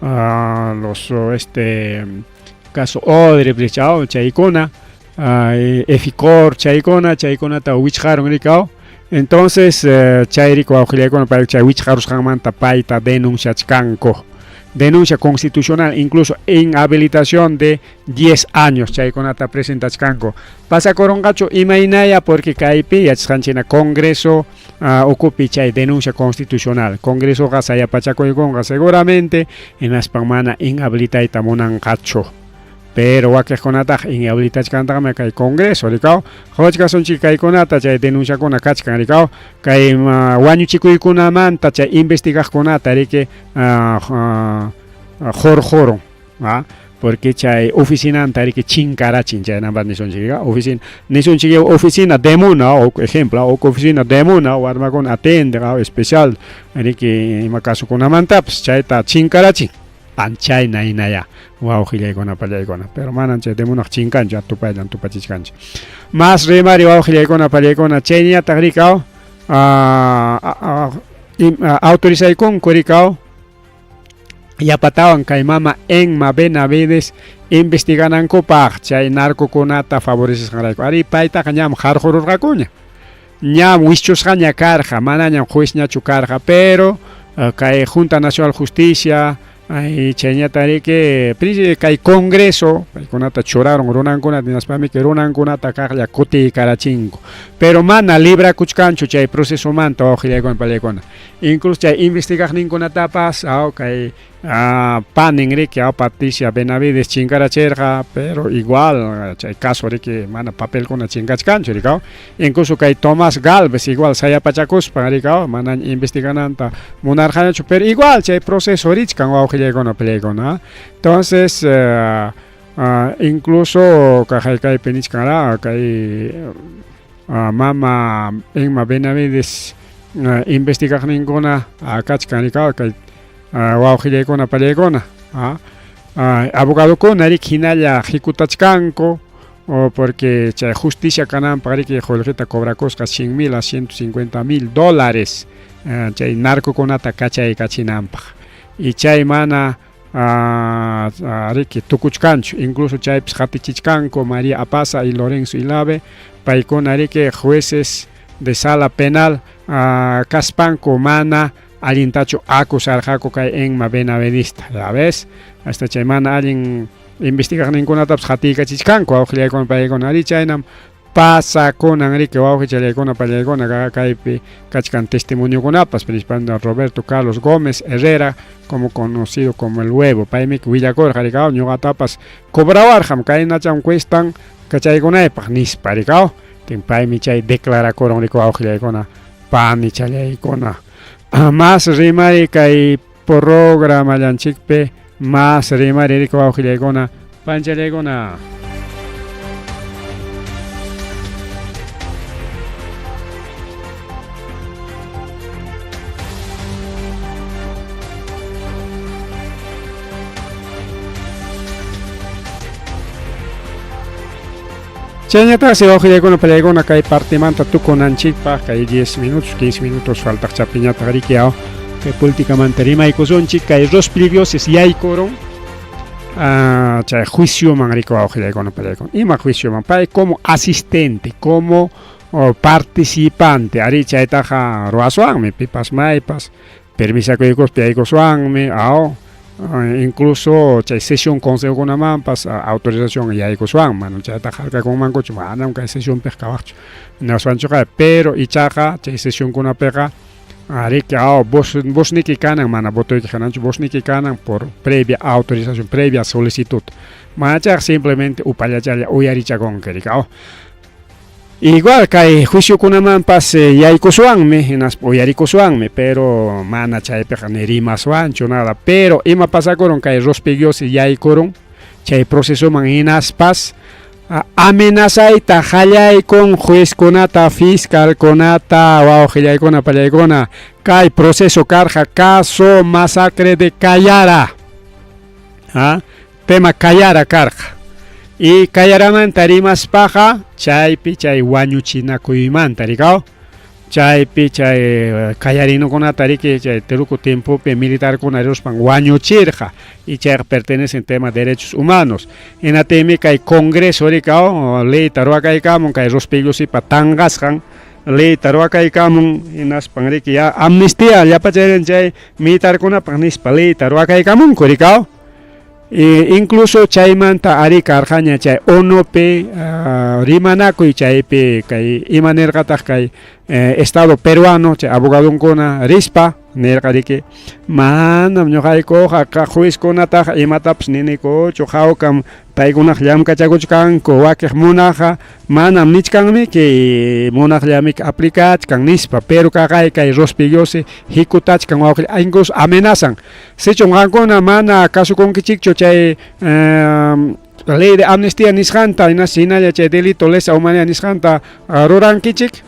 los caso Odre, chao, chaicona, Eficor, chaicona ta wichjaron ricao. Entonces, chairico auxiliar para chay wichjarus jamanta paita denuncia chcanco. Denuncia constitucional, incluso inhabilitación de 10 años. Chayconata presenta chcanco. Pasa corongacho imainaya porque caipi yachkanchina Congreso ocupi chay denuncia constitucional. Congreso gasaya pachacoigonga seguramente en las pamana inhabilitaita monangacho. Pero wakejonata inhabilita chkantame kay Congreso ricao. Hochka son chikay konata chay denuncia kona kachkan ricao. Kay wañuchikuykunamanta chay investigajonata rike joro. Porque chay oficina antarike chinkarachin chay nambas nison chica oficina nison chica oficina demuna o ejemplo o oficina demuna o arma con atende especial rike imakaso konamanta pues chay ta chinkarachin. Anchay nainaya wow gilaykona pallaykona pero manancha demunaq chinkanchu atupaylan tupachichkanchu mas remari wow gilaykona pallaykona chayñataq rikao autorizaykun kurikao yapatawan kay mama Enma Benavides investiganankupaq chay narcokunata favorecesqanrayku ari paytaqa ñam harqururqakuña ñam wischusqaña karqa manañam juezñachu karqa pero kay Junta Nacional Justicia ay chañatari que kay Congreso paykunata churaron runankunata dinaspami que runankunata kaqlla kuti karachinko pero mana libra kuchkanchu chay proceso manta ojillaykuna pallaykuna incluso chay investigaqninkunatapas kay panin riki Patricia Benavides chinkaracherqa pero igual chay caso riki mana papelkuna chinkachkanchu rikao incluso kay Tomás Galvez igual sayapachakuspa rikao mana investigananta munarqanachu pero igual chay proceso richkan ojillaykuna pallaykuna entonces incluso kay penichkara kay mama Enma Benavides investigaqninkuna kachkan rikao kay wawqillaykuna pallaykuna abogadokuna riki hinalla jikutachkanku porque chay justicia kananpaq riki Jorgeta cobrakusqa $100,000 a $150,000 chay narcokunata kachaykachinanpaq y chay mana riki tukuchkanchu incluso chaypis qatichichkanku María Apaza y Lorenzo Ilave paykuna riki jueces de sala penal kaspanku mana allintachu acusarqaku kay Enma Benavidista ya ves hasta chay mana allin investigaqninkunatapas qatiykachishkanku awqillaykuna pallaykuna ari chaynam pasakunan riki wawqichallaykuna pallaykuna kaypi kachkan testimoniokunapas principalmente Roberto Carlos Gómez Herrera como conocido como el huevo paymi willakurqa rikao ñuqatapas cobrawarqam kaynacham cuestan kachaykunaypaq nispa rikao paymi chay declarakuron riki wawqillaykuna pani challaykuna más rimari kay programa llanchikpi más rimari riki wawqillaykuna panchallaykuna chañataq si wawqillaykuna pallaykuna kay partimanta tukunanchikpaq kay 10 minutos 15 minutos faltaq chapiñataq rikiyao kay políticamente rimaykusunchik kay Rospilivioses yaykurun chay juicioman riki wawqillaykuna pallaykuna ima juicioman pay como asistente como participante ari chaytaqa ruwaswanmi pipas maypas permisakuykuspi yaykuswanmi incluso chay sesión consejokunamanpas autorización yaykuswan mana chayta harkakunmankuchu manam kay sesión kawaqchu naswanchuqa pero ichaqa chay sesión kunapiqa riki vos niki kanan mana votoyki hananchu vos niki kanan por previa autorización previa solicitud mana chayqa simplemente upallachalla uyarichakunki riki igual kay juiciokunamanpas yaykuswanmi uyarikuswanmi pero mana chaypiqa ni rimaswanchu nada pero ima pasakurun kay Rospilivioses yaykurun chay procesoman hinaspas amenazayta hallaykun juezkunata fiscalkunata wawqillaykuna pallaykuna kay proceso karqa caso masacre de Cayara tema Cayara karqa y Cayaramanta rimaspaqa chaypi chay wañuchinakuymanta rikao chaypi chay kallarinokunata riki chay teruku tiempopi militar kunaruspan wañuchirqa y chay pertenecen tema de derechos humanos inatimi kay congreso rika ley taruakaykamun kay rospillusipa tangasqan ley taruakaykamun hinaspan riki ya amnistía llapachayrin chay militarkunapan nispa ley taruakaykamunku rika incluso chaymanta ari karqaña chay ONUpi rimanakuy chaypi kay imanirqataq kay estado peruano chay abogadonkuna rispa nirqa riki manam ñuqaykuqa kaq juizkunataq imatapas ninikuchu hawkam paykunaq llamkachakuchkanku wakiq munaqqa manam nichkanmiki munaqllamiki aplicachkan nispa pero kaqay kay rospillosi hikutachkan wawqilla incluso amenazan sichun qankuna mana kasukunkichikchu chay ley de amnistía nisqanta hinalla chay delito lesa humanidad nisqanta rurankichik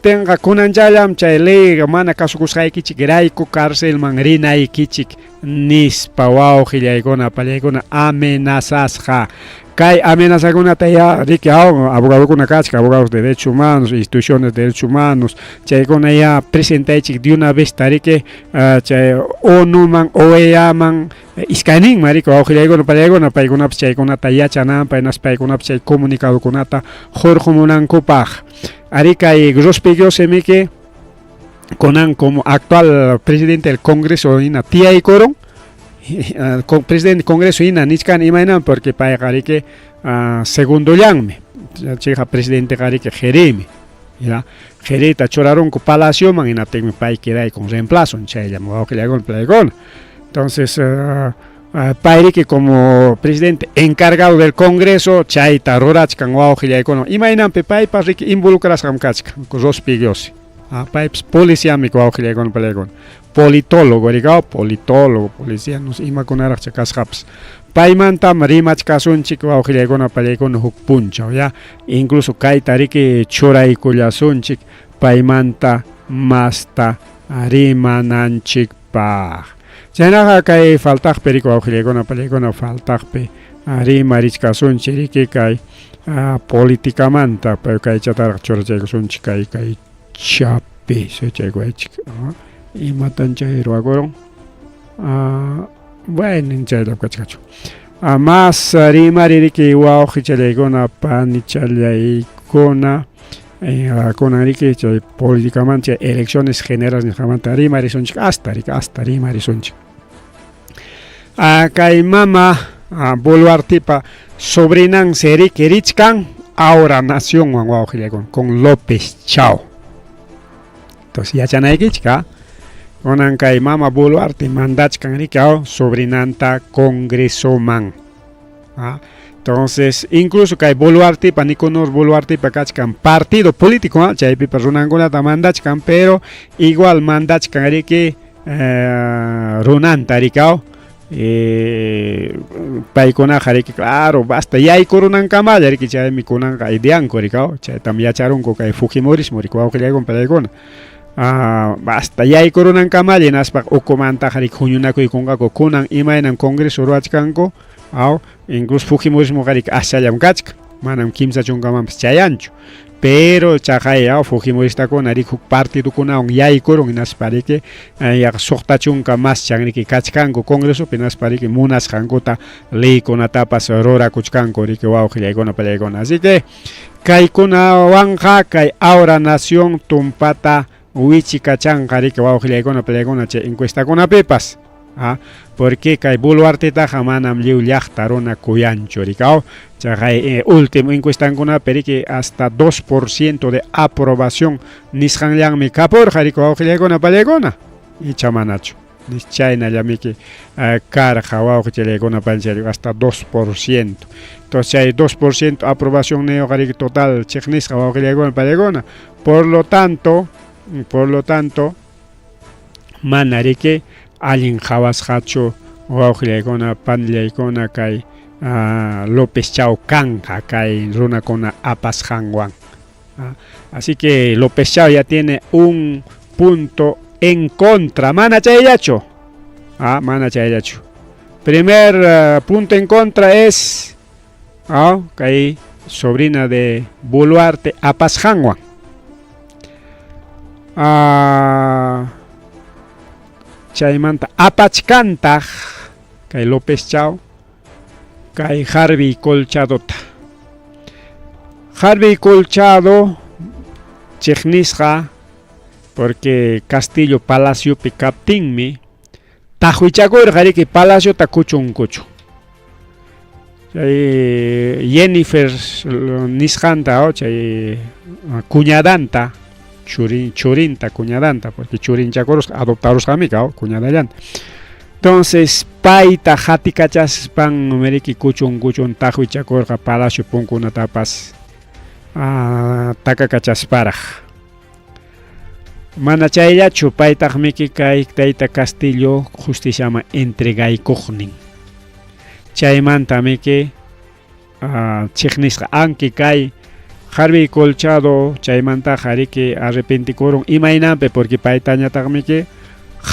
tenga kunanchalam chay ley mana kasukusqaykichik rayku cárcelman rinaykichik nispa wawqillaykuna pallaykuna amenazasqa kay amenazakunata ya riki abogadokuna kachka abogados de derechos humanos instituciones de derechos humanos chaykuna ya presentaychik de una vez tariki chay ONUman OEAman iskayninman riki wawqillaykuna pallaykuna paykunapas chaykunata yachananpaq paykunapas chay comunicadokunata hurqumunankupaq ari kay rospillosimiki kunan como actual presidente del Congreso hina tiyaykurun presidente del Congreso hina nichkan imaynan porque payqa riki segundo llanmi chayqa presidente riki Jeremi ya Jerita churarunku palacioman hinaptinmi pay quedaykun reemplazo chayllaman wawqillaykuna pallaykuna entonces pay riki como presidente encargado del Congreso chayta rurachkan wawqillaykuna imaynanpi paypas riki involucrasqam kachka rospillosi paypas policiami wawqillaykuna pallaykuna politólogo rika politólogo policianos imakunaraqcha kasqapas paymantam rimachkasunchik wawqillaykuna pallaykuna huk punchaw ya incluso kayta riki churaykullasunchik paymanta masta rimananchikpaq chaynaqa kay faltaqpi riki wawqillaykuna pallaykuna faltaqpi rimarichkasunchik riki kay politicamanta kaychataraq churachaykusunchik kay chapi chaykuaychik imatan chay ruwakurun bueno chaylab kachkachu mas rimari riki wawqichallaykuna panichallaykuna kunan riki chay políticamente chay elecciones generales nisqamanta rimarisunchik hasta rimarisunchik kay mama Boluartipa sobrinan seriki richkan ahora nacionwan wawqillaykuna con López Chao entonces yachanaykichka kunan kay mama Boluarte mandachkan riki sobrinanta congresoman entonces incluso kay Boluartipa Nicanor Boluartipa kachkan partido político chaypipa runankunata mandachkan pero igual mandachkan riki runanta riki paykunaqa riki claro basta yaykurunankamalla riki chaymi kunanqa ideanku riki chaytam yacharunku kay Fujimorismo riki wawqillaykuna pallaykuna basta yaykurunankamalla hinaspak ukumantaqa riki huñunakuykunqaku kunan imaynan congreso ruwachkanku incluso Fujimorismoqa riki ashkallam kachka manam kimsa chunkamanpas chayanchu pero chaqay Fujimoristakuna riki huk partidokunawan yaykurun hinaspa riki suqta chunka maschan riki kachkanku congresopi hinaspa riki munasqankuta leykunatapas rurakuchkanku riki wawqillaykuna pallaykuna así que kaykunawanqa kay ahora nación tumpata wichikachanqa riki wawqillaykuna pallaykuna chay encuestakunapipas porque kay Boluartetaqa manam lliw llaqta runa kuyanchu riki chay último encuestankunapi riki hasta 2% de aprobación nisqanllanmi kapurqa riki wawqillaykuna pallaykuna icha manachu chaynallamiki karqa wawqillaykuna pallaykuna hasta 2% entonces chay 2% aprobación niyuqa riki total chiqnisqa wawqillaykuna pallaykuna por lo tanto mana riki allin qhawasqachu wawqillaykuna panllaykuna kay López Chao kanqa kay runakuna apasqanwan así que López Chao ya tiene un punto en contra mana chayllachu mana chayllachu primer punto en contra es kay sobrina de Boluarte apasqanwan chaymanta apachkantaq kay López Chao kay Harvey Colchadota. Harvey Colchado chiknisqa porque Castillo Palacio pi kaptinmi tajuichakurqa que Palacio ta kuchunkuchu. Jennifer nisqanta chay cuñadanta churinta cuñadanta porque churinchakurus adoptarusqami cuñadallanta. Entonces paita hatikachaspan meriki kuchun tajuichakurqa Palacio punkunatapas takakachasparaq. Mana chayllachu paytaqmiki kay tayta Castillo justiciama entregaykuqnin. Chaymantamiki chiknisqa anki kay Harvey Colchado chaymanta hariki arrepentikurun imaynampi porque paytañataqmiki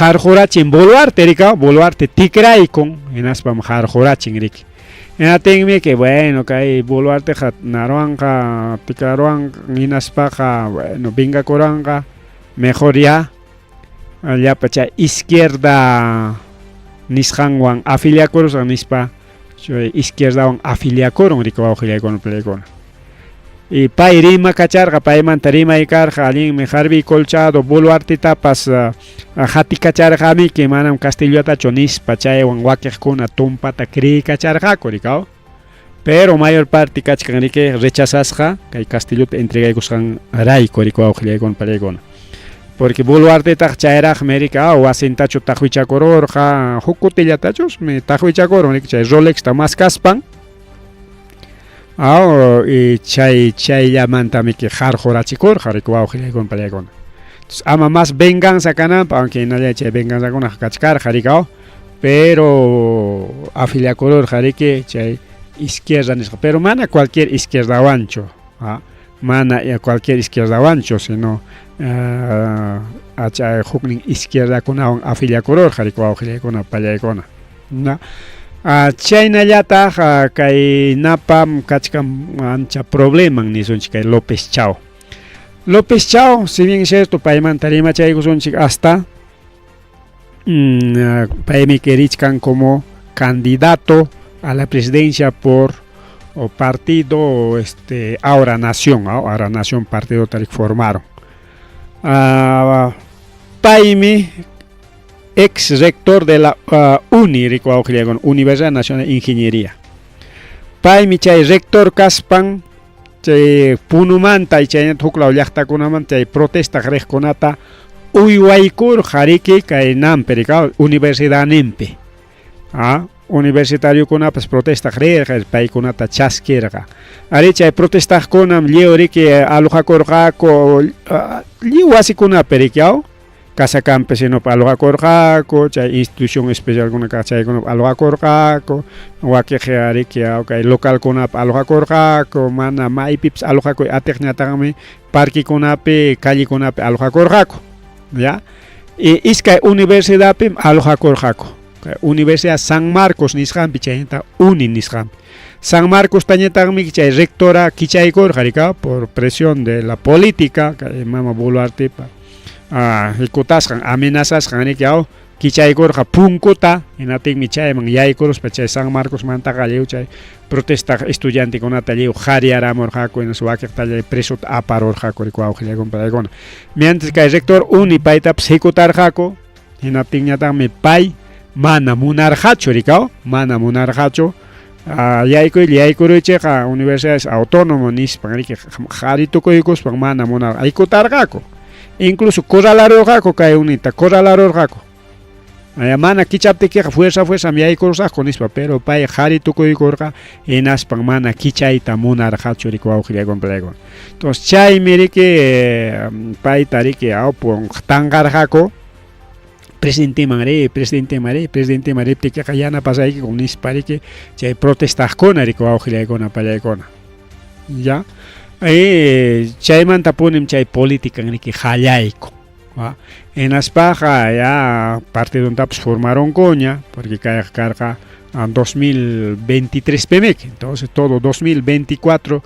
harjurachin Boluarte tikraykun hinaspam harjurachin riki. Enatinmi que bueno kay Boluarte naruanqa tikraruanqa hinaspaqa bueno vingakuranqa mejor ya allapa chay izquierda nisqanwan afiliakurusqa nispa izquierdawan afiliakurun rikuwawqillaykunan palaykuna. Y pay rima kacharqa paymanta rimaykarqa allinmi Harvey Colchado Boluartetapas hatikacharqami que manam Castillotachu nispa chaywan wakiqkuna tumpata kriykacharqaku rikaw. Pero mayor parte kachkan riki rechazasqa kay Castillota entregaykusqan rayku rikuwawqillaykunan palaykuna. Porque Boluartetaq chayraqmi rika wasintachu tajuichakururqa hukutillatachu me tajuichakurun riki chay Rolexta maskaspan. Y chayllamantami que harjurachikurqa rikuwawqillaykunan palaykuna. Entonces ama más venganza kananpa aunque nalla chay venganzakunaq kachkarqa rikaw, pero afiliakururqa riki chay izquierda nisqa, pero mana cualquier izquierdawanchu, mana cualquier izquierdawanchu, sino huknin izquierdakunawan afiliakururqa rikuwawqillaykunan pallaykuna. Chaynallataq kay napam kachkan ancha probleman nisunchik kay López Chao. López Chao, si bien es cierto, paymanta rimachaykusunchik hasta paymi querichkan como candidato a la presidencia por partido Ahora Nación partido tal formaron. Paymi ex rector de la Universidad Nacional de Ingeniería. Paymi chay rector kaspan chay punumanta y chay huklaw llaqtakunaman chay protesta riqkunata uywaykur hariki kay nampi rikaw universidad nimpi. Universitariokunapas protesta riqa paykunata chaskirqa. Ari chay protestaqkunam lliw riki alujakurqaku lliw wasikunapi rikaw Casa Campesinopa alujakurqaku, chay institución especial kunaka chaykunapa alujakurqaku, wakiqi ariki kay localkunapa alujakurqaku, mana maypipas alujakuy atiqñataqmi parquikunapi, callekunapi alujakurqaku, ya. Y iskay universidadpi alujakurqaku. Universidad San Marcos nisqanpi chaynta uni nisqanpi. San Marcos tañataqmi chay rectora kichaykurqa rika por presión de la política, kay mama Boluartepa. Hikutasqan amenazasqan riki kichaykurqa punkuta hinatinmi chayman yaykuruspa chay San Marcos mantaqa lliw chay protesta estudiantekunata lliw qhariyaramurqaku hinas wakiqta presuta aparurqaku rikuwawqillaykunan palaykuna. Mientras kay rector uni paytapas hikutarqaku hinatinñataqmi pay mana munarqachu rikaw, mana munarqachu yaykuruychayqa universidades autónomo nispan riki qharitukuykuspan mana munarqa hikutarqaku. Incluso corralarurqaku kay unita, corralarurqaku. Mana kichaptikiqa fuerza yaykurusaqku nispa, pero pay qharitukuykurqa hinaspan mana kichayta munarqachu rikuwawqillaykunan palaykuna. Entonces chaymi riki payta riki tanqarqaku presidente riptikiqa yanapasaykiku nispa riki chay protestaqkuna rikuwawqillaykunan palaykuna. Ya. Chaymanta punim chay política riki hallayku. En Aspaja ya partido taps formaron coña, porque cae carga a 2023 PEMEC, entonces todo 2024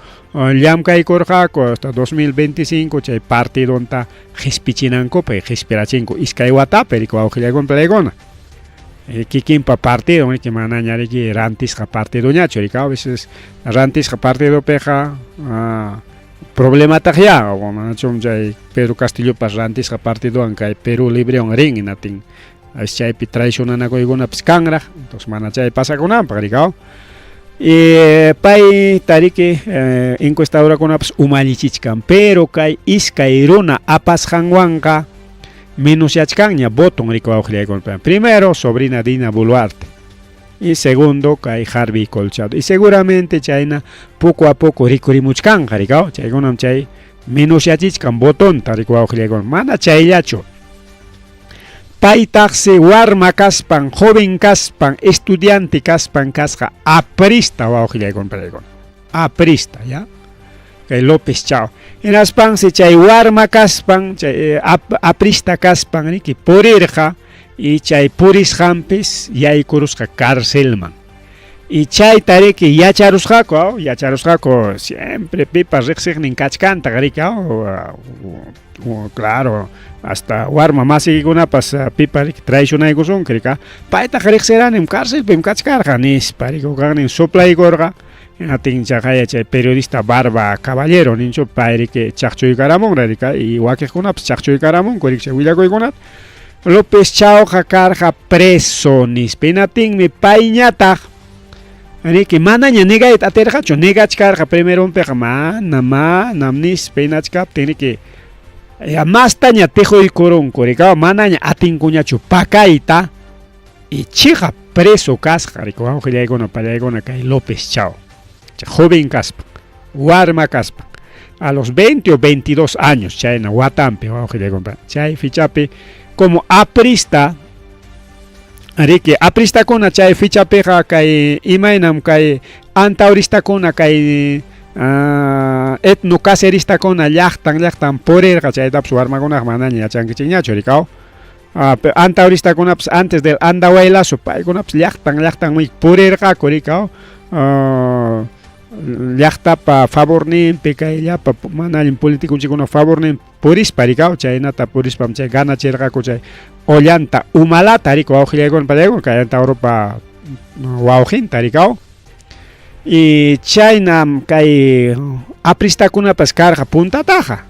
Llam cae corjaco hasta 2025 chay partido donta gispichinanco pe gispirachinco iskaiwata perico auxiliagon plegona. Kikimpa partido que manañare que rantis ka partido ñacho y a veces rantis ka partido peja problema tajia o manachom jay Pedro Castillo pas rantis ka partido anca Perú libre on ring natin as chay pi traicionana ko igona pskangra entonces manachay pasa con ampa ricao pai tarike encuestadora con aps umalichichkan pero kai iskairuna apas hangwanka menos yachcaña botón rico primero sobrina Dina Boluarte y segundo kai Harvey Colchado y seguramente China poco a poco rico rimuchkan rico chay gonam chay menos yachichkan botón tariko mana chay yacho pai taxe warma kaspan joven kaspan estudiante kaspan kasja aprista aprista ya que López Chao. En Aspan se chay warma kaspan, aprista kaspan, ni que porirja, y chay puris jampes, y hay kurusja cárcelman. Y chay tare que ya charusjako, siempre pipas rexignin kachkanta, claro, hasta warma más y una pasa pipa traes una igusun, crica, paita rexeran en cárcel, pim kachkarja, nis, parico ganin sopla y gorga. Ating chakaya chay periodista Barba Caballero nincho pairi que chakchoy karamon radica y wake kunap chakchoy karamon korik chawilla koikonat López Chao jakarja preso nis penating mi paiñata ani que manaña negait aterjacho negachkarja primero un pejama nama namnis penachkap tiene que amastaña tejo y coron korika manaña atinkuñacho pakaita y chija preso kasja rico aunque ya para igona kai López Chao joven caspa, warma caspa, a los 20 o 22 años, chay na Huatampe, chay fichape, como aprista, que aprista con chay fichape kay imainam kay antaurista con kay etno caserista con llachtan porer chay tap su arma con manaña chanquichiña choricao. Antaurista con antes del andahuela su pai con llachtan muy porer coricao. Llakta pa favor nin pekaya pa manalin político chico no favor nin puris paricao chay nata puris pam chay gana cherga ko chay ollanta umala tariko auxiliagon palego kayanta Europa waujin taricao y chay nam kay aprista kuna pascarja punta taja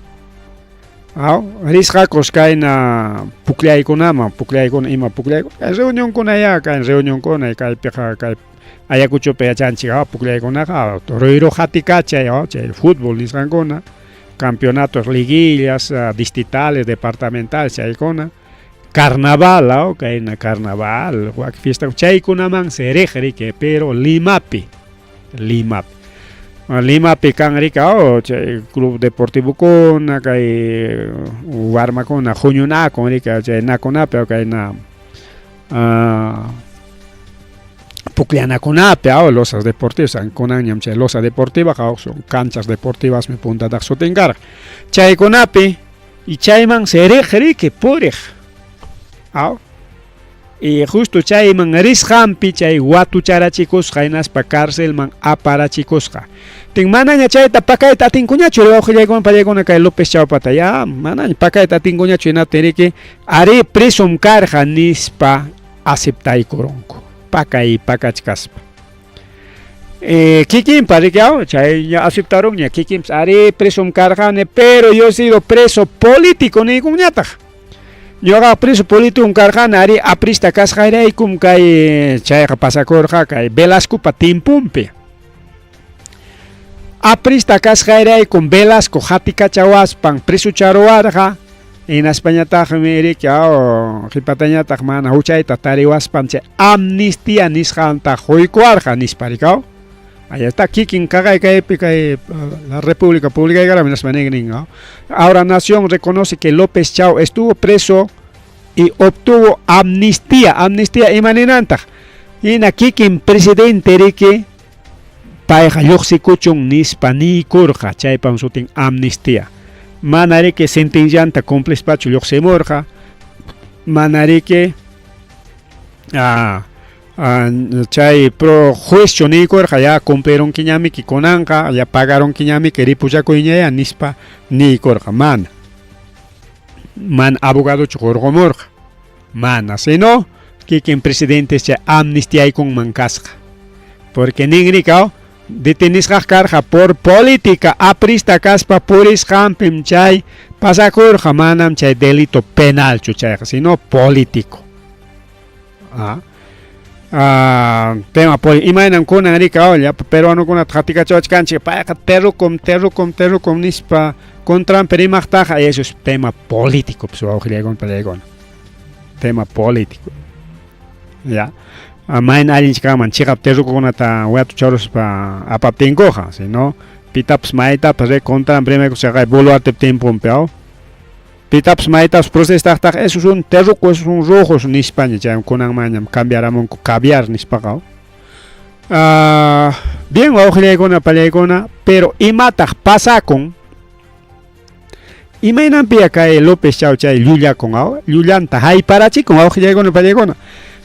risca kay na puklay kunama puklay kun ima puklay reunión kunaya kay reunión kunay kay peja kay Ayacucho peachanchiga puklay konaga roiro jatica chay fútbol nisrancona campeonatos liguillas distritales departamentales chay kona carnaval kay na carnaval wak fiesta chay kunaman serejri que pero limapi kan rika chay club deportivo kona kay warma kona juñuna kon rika chay na kona pero kay na Pucliana Conape, losas deportivas, Conaniam, losa deportiva, son canchas deportivas, me punta da sotengar. Chay Conape, y Chayman serejeri que porej. Y justo Chayman rishampi, Chay Watu charachicos, Jainas pa cárcel man aparachicos. Ting manaña Chay tapacaita tincuñacho, le bajo llegon para llegon a caer López Chao pataya, manaña pacaita tincuñacho, y na que haré presom carja nispa aceptai coronco. Pacachcaspa. Kikim pariqueao, ya aceptaron ya Kikim haré preso carjane, pero yo he sido preso político ni cuñata. Yo haga preso político un carjane, haré aprista casjaira y cum cae chayra pasacorja cae Velasco patimpumpe. Aprista casjaira y con Velasco jatica chahuaspan preso charoarja. En España tajmeri que ripataña tajmana huchay tatariwas panche amnistía nisjanta hoikuarja nisparicao. Allá está Kikin Kagay la República Pública de Garaminas Manegrin. Ahora Nación reconoce que López Chao estuvo preso y obtuvo amnistía imaninanta. Y na Kikin presidente Rique paeja yoxikuchun nispani kurja chaypan sutin amnistía. manariki sentencianta cumplispachu lluqsimurqa, manariki chay pro juicio nikurqa ya cumplieron kiñamiki kunanqa ya pagaron kiñamiki ripullakuyñaya nispa nikurqa mana abogado chukurqumurqa mana sino kikin presidente chay amnistiaykunman kasqa porque ningrika detenisqa karqa por política aprista kaspa purisqanpim chay pasakurqa manam chay delito penalchu chayqa sino político. Tema imainan kunan rika olla peruano kuna tqatikachawachkanchik payqa terrukum nispa contran perimaqtaqa eso es tema político pues wawqillaykunpallaykunqa tema político ya mayna allinchikaman chiqap terrukunata watu choruspa apaptinkuqa sino pitapas maytapas contran primero chaqay boluarte tiempumpi pitapas maytapas protestaqtaqa eso es un terruco eso es un rojos nispaña chay kunan mañam cambiaramunku caviar nispaqa bien wawqillaykuna pallaykuna pero imataq pasakun imaynanpiya kay López Chau chay llullakun llullanta hayparachikun wawqillaykuna pallaykuna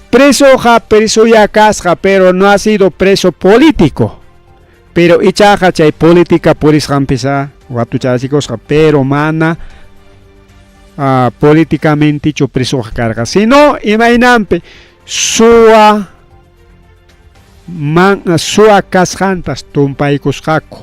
preso ya kasqa pero no ha sido preso político pero ichaqa chay política purisqanpisa watuchasikusqa pero mana políticamente hecho preso carga sino imaynanpi suwa kasqantas tumpaykusqaku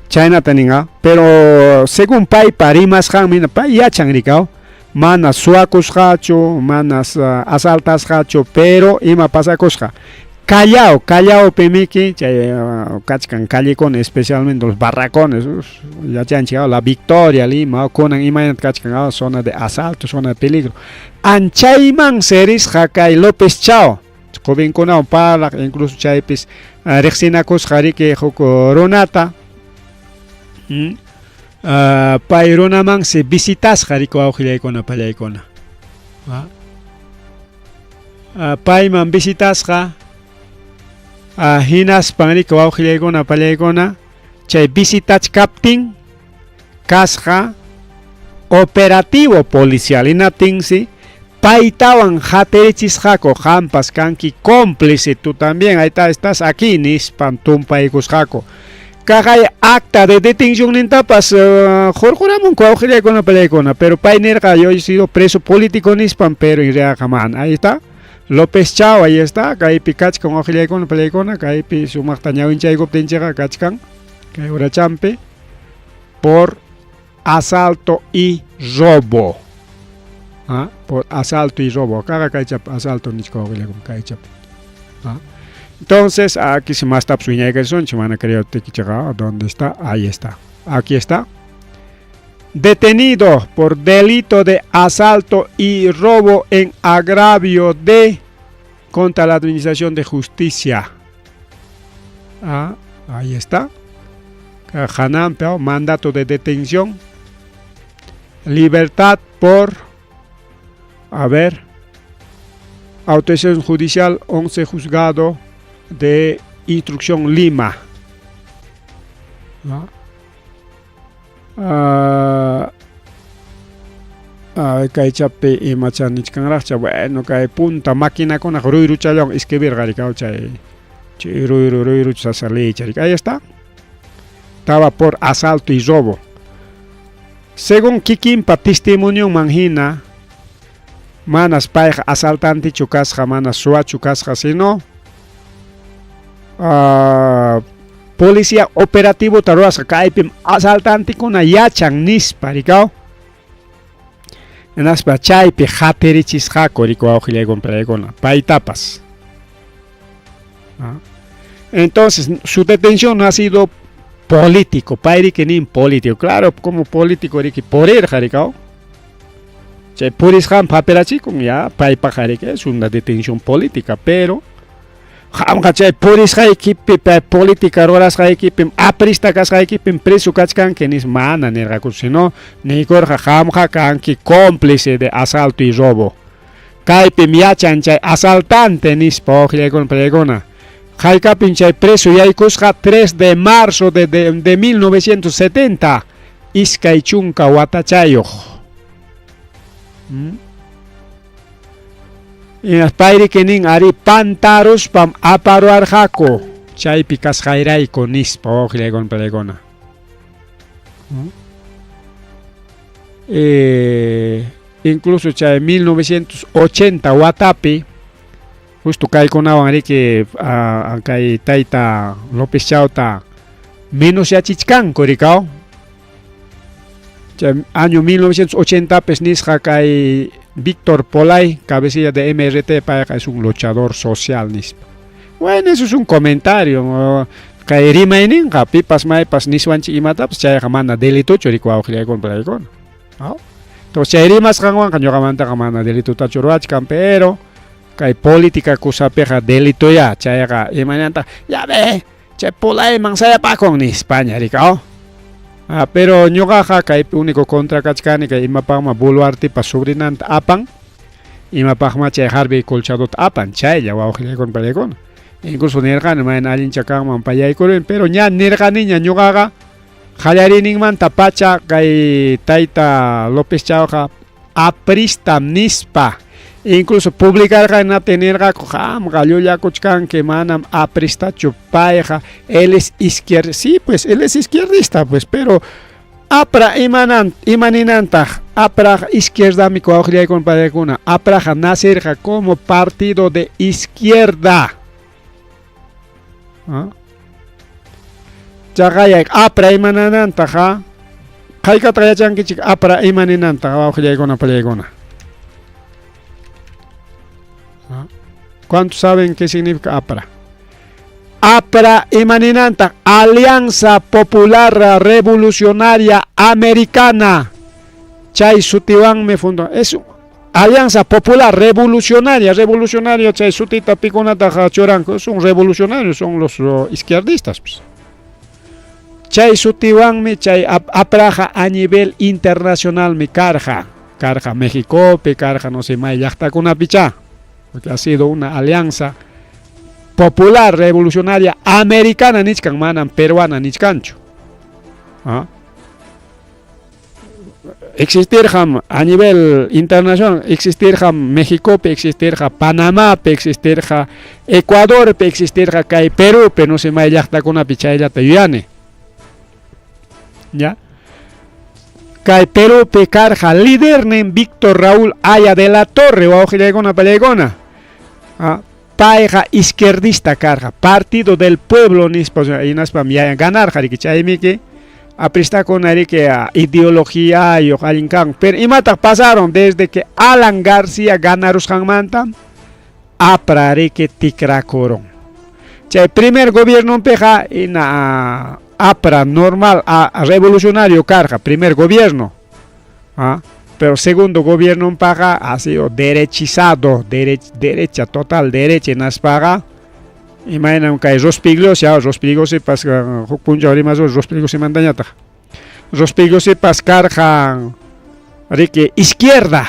chaynata ninqa pero según paypa rimasqanmi pay yachan rikaw mana suwakusqachu mana asaltasqachu pero ima pasakusqa Callao pemiki chay kachkan callecon especialmente los barracones ya han llegado la Victoria Lima kunan imaynat kachkan zona de asalto zona de peligro anchayman seris hakay López Chau jovenkuna para incluso chaypis riqsinakusqa riki huk runata pay runaman se visitasqa riki wawqillaykuna pallaykuna payman visitasqa hinaspan riki wawqillaykuna pallaykuna chay visitachkaptin kasqa operativo policial inatinsi paytawan haterichisqaku hampas kanki cómplice tú también ahí estás aquí nispan tumpaykusqaku kaqay acta de detención nintapas hurquramunku wawqillaykuna pallaykuna pero pay nirqa yo he sido preso político nispan pero en realidad man ahí está López Chau ahí está kaypi kachkan wawqillaykuna pallaykuna kaypi sumaqta ñawinchaykuptinchikqa kachkan kay urachampi por asalto y robo por asalto y robo kaqa kaychap asalto nichka wawqillaykuna kaychap entonces aquí se más taps wiñaykaysunchik mana creo tikichaqa dónde está ahí está aquí está detenido por delito de asalto y robo en agravio de contra la administración de justicia. Ahí está. Mandato de detención. Libertad por, autorización judicial 11 juzgado de instrucción Lima. Kay chapi imachanichkanraqcha bueno kay punta maquinakuna ruyruchallawan escribir qarikaw chay ruyru sasalicharik ahí está estaba por asalto y robo según kikinpa testimonio manhina manas payqa asaltante chukasqa manas suwachu kasqa sino policía operativo taruasqa kaypim asaltante kuna yachan nispa rikaw enaspa chaypi haterichisqaku riku wawqillaykuna pallaykuna paytapas entonces su detención no ha sido político payri que ni político claro como político riki porirqa rikaw chay purisqan paperachikun ya paypaqa riki es una detención política pero hamqa chay purisqaykipi política rurasqaykipim aprista kasqaykipim preso kachkanki nis mana nirqaku sino nikurqa hamqa kanki cómplice de asalto y robo kaypim yachan chay asaltante nispa wawqillaykuna pallaykuna Haykapin chay preso yaykusqa 3 de marzo de 1970 iskay chunka watachayuq. Payri kenin ari pantaruspam aparuarqaku chaypi kasqayrayku nispa wawqillaykunaqa pallaykuna. Incluso chay 1980 watapi justo kaykunawan riki kay tayta López Chauta menos yachichkanku rikaw. Chay año 1980 pues nisqa kay Víctor Polay, cabecilla de MRT, payqa es un luchador social nispa. Bueno, eso es un comentario. Kay rimayninqa pipas maypas niswanchik imatapas chayqa mana delituchu rikuwawqillaykunaqa pallaykuna. Entonces chay rimasqanwanqa ñuqamantaqa mana delitutachu ruwachkan, pero kay política kusapiqa delituya chayqa imananta ya ve chay Polayman sayapakun nispaña rikaw. Pero ñuqaqa kay único contra kachkani kay imapaqma Boluartepa sobrinanta apan, imapaqma chay Harvey Colchadota apan chaylla wawqillaykuna pallaykuna. Incluso nirqani mayna allincha kanman payaykurin, pero ña nirqaniña ñuqaqa qallarininmanta pacha kay tayta López Chauqa apristam nispa. Incluso publicarqanata nirqaku qamqa llullakuchkanki manam apristachu payqa, él es izquierdista, sí, pues él es izquierdista, pues, pero apra imaninantaq apra izquierdami wawqillaykuna pallaykuna, apraqa nacerqa como partido de izquierda. Chaqayaq apra imananantaq qaykata yachankichik apra imaninantaq wawqillaykuna pallaykuna. ¿Cuántos saben qué significa APRA? APRA imaninanta Alianza Popular Revolucionaria Americana. Chay sutiwan me fundó. Es Alianza Popular Revolucionaria. Revolucionario chay sutita piconata choranco. Son revolucionarios, son los izquierdistas. Pues. Chay sutiwan me chay APRA a nivel internacional me carja. Carja México, carja no sé más yachta con una picha. Porque ha sido una alianza popular revolucionaria americana nichkan manan peruana nichkanchu. Existir a nivel internacional, existir México, existir Panamá, existir Ecuador, existir kay Perú, pero no se me yachta con una pichaya tayane. ¿Ya? Kay Perú pecarja líder nen Víctor Raúl Aya de la Torre, wawqillaykuna pallaykuna. Payqa izquierdista carga, Partido del Pueblo nispa inaspam ya ganar jariki chaymiki aprista con ideología y ojalinkan. Pero imata pasaron desde que Alan García ganarusqanmanta aprariki tikrakuron. Chay primer gobierno peja ina APRA normal revolucionario carga, primer gobierno. Pero segundo gobierno paga ha sido derechizado, derecha, total derecha en las paga. Imaginen que Rospiglos se pasa, punto ahora más Rospiglos se mandañata. Rospiglos se pascarja, que izquierda.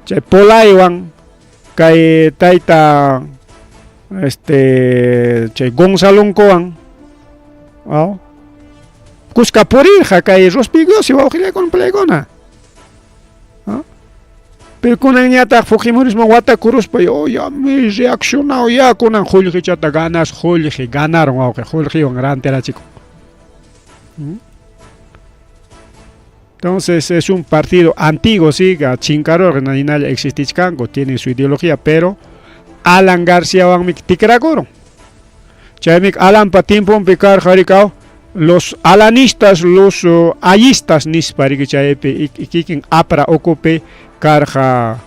Che Polaywan, que taita, che Gonzalo Coan. Cuscapurirja kay Rospiglos y wawqillaykuna pallaykuna. Pero kunan ñataq Fujimorismo watakuruspa ya me reaccionado ya kunan Julqichata ganas Julqi ganaron wawqi Julqiwan ranterachikun. Entonces es un partido antiguo, sí, chinkaror naninalla existichkanku, tiene su ideología, pero Alan García wanmi tikrakuron. Chaymik Alan pa tiempon picar jarikao los alanistas, los ayistas nispari que chaype ikikin APRA ocupe carja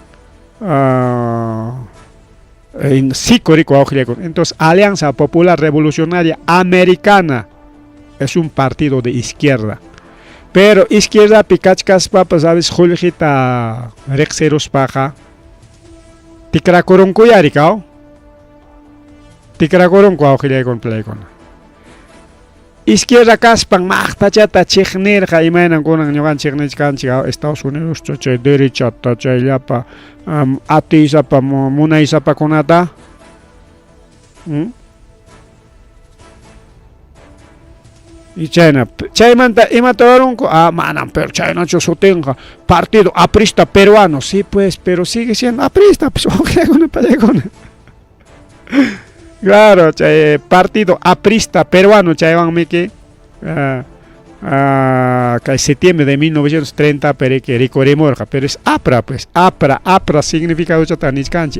en Sicorico. Entonces Alianza Popular Revolucionaria Americana es un partido de izquierda, pero izquierda pikachkas papas sabes Juljita Rexeros paja tikrakoron kuyarikao tikrakoron con playkona. Izquierda kaspan machtachata chiknirqa imaynan kunan ñuqan chiknichkanchik Estados Unidos chay derechata chayllapa atiysapa munaysapakunata Y chaymanta imatawarunku, manan, pero chaynacho sotenga partido aprista peruano, sí pues, pero sigue siendo aprista, pues claro, chay partido aprista peruano, chaywan miki, que septiembre de 1930, pero que recorremos, pero es APRA, pues, APRA significa,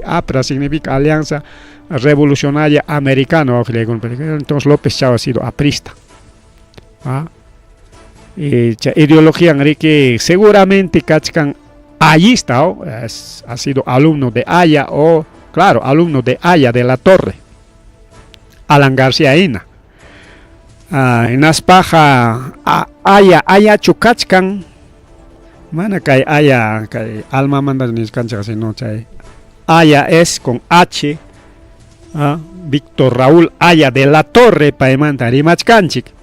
APRA significa Alianza Revolucionaria Americana, entonces López Chao ha sido aprista. Ideología en que seguramente Kachkan ayista ha sido alumno de Aya o claro alumno de Aya de la Torre Alan García Ina en Aspaja Aya Chukachkan mana kai Aya kai alma manda ni cancha si no chay Aya es con H Víctor Raúl Aya de la Torre paimanta rimachkanchik.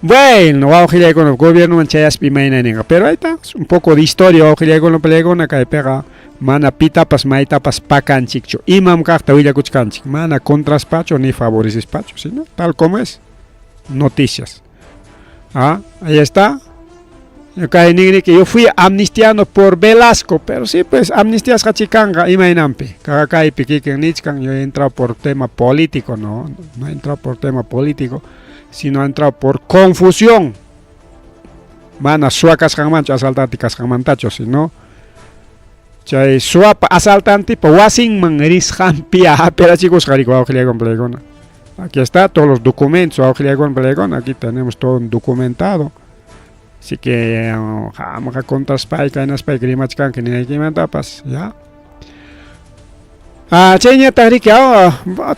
Bueno, vamos a con el gobierno manchayas pimaina ninga, pero ahí está, un poco de historia, vamos a con el pelegona que pega, mana pitapas, maitapas, pacanchicho, imam carta huilla cuchcanchik, mana contraspacho ni favorices pacho, sino tal como es, noticias. Ahí está. Que yo fui amnistiano por Velasco, pero sí, pues amnistías hachikanga, imainampe, kakakai piquiken nichkan, yo he entrado por tema político, no he entrado por tema político. Sino ha entrado por confusión. Mana suacas jamancho asaltante cascamantacho, sino chay suapa asaltante pa wasingman rishampia pero chicos jarico con aquí está todos los documentos con aquí tenemos todo documentado. Así que vamos a contar spike en spike rimachkan que ni hay que tapas, ya. Chayña tariki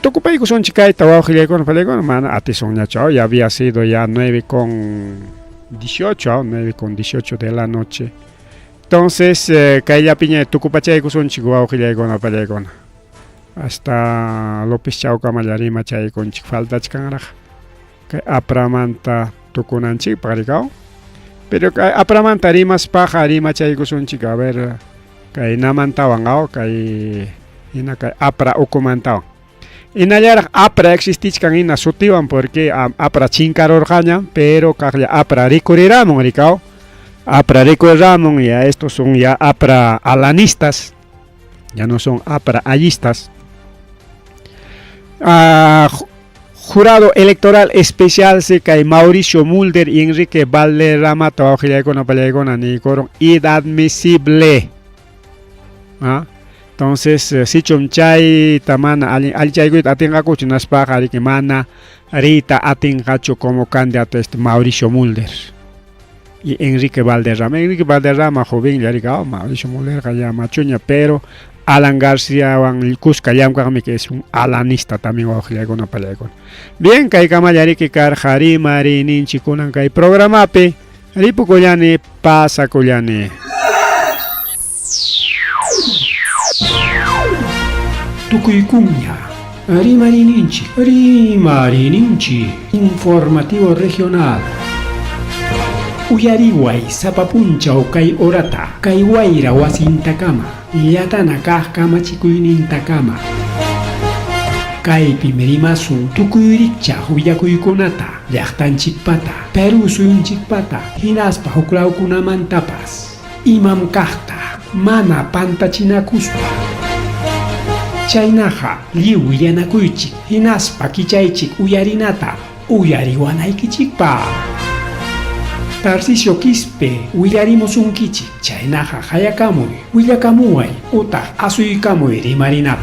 tocupay con chicaita con pelegón man atisoña chao ya había sido ya 9:18 de la noche. Entonces caía piña tocupachay con chico con pelegón hasta López Chao Camallarima chay con falta chikara que apramanta tukunanchi paricao pero apramanta rimas paja rima chay con chica a ver que namantawan que ina ka apra okumantao ina yara apra existich kan ina sutiwan porque apra chinkaror caña pero kaya apra recorreramon ricao apra recorreramon ya estos son ya apra alanistas ya no son apra ayistas. Jurado electoral especial se cae Mauricio Mulder y Enrique Valderrama trabajó con la pelea con Anicoron inadmisible. Entonces, si chumchay tamana alichayguit atingaku chinaspaja que mana rita atingacho como candidato Mauricio Mulder y Enrique Valderrama. Enrique Valderrama joven ya diga Mauricio Mulder ya machuña, pero Alan García Juan Cusca que es un alanista también con una pelea con. Bien, kai kamayari que karjari marinin chikunan kai programa pe ripu koyane pasa koyane. Tucuycuña, Rimarininchi, informativo regional. Uyariway, Zapapuncha o Kai Orata, Kaiwaira Wasintakama, Yatana Kama Chikuinintakama. Kai Pimerimasu, Tukuyricha, Huyakuykunata, Yachtanchikpata, Peru Suyunchikpata, Hinaspa Huklaukunamantapas, Imam Kahta, Mana Pantachinakuspa. Chaynaja, liu yanakuychik, hinaspa kichaychik uyarinata, uyariwanaykichikpa. Tarcisio Quispe, uyarimos un kichik, chaynaja hayakamuy, uyakamuay, utah asuykamuy rimarinata.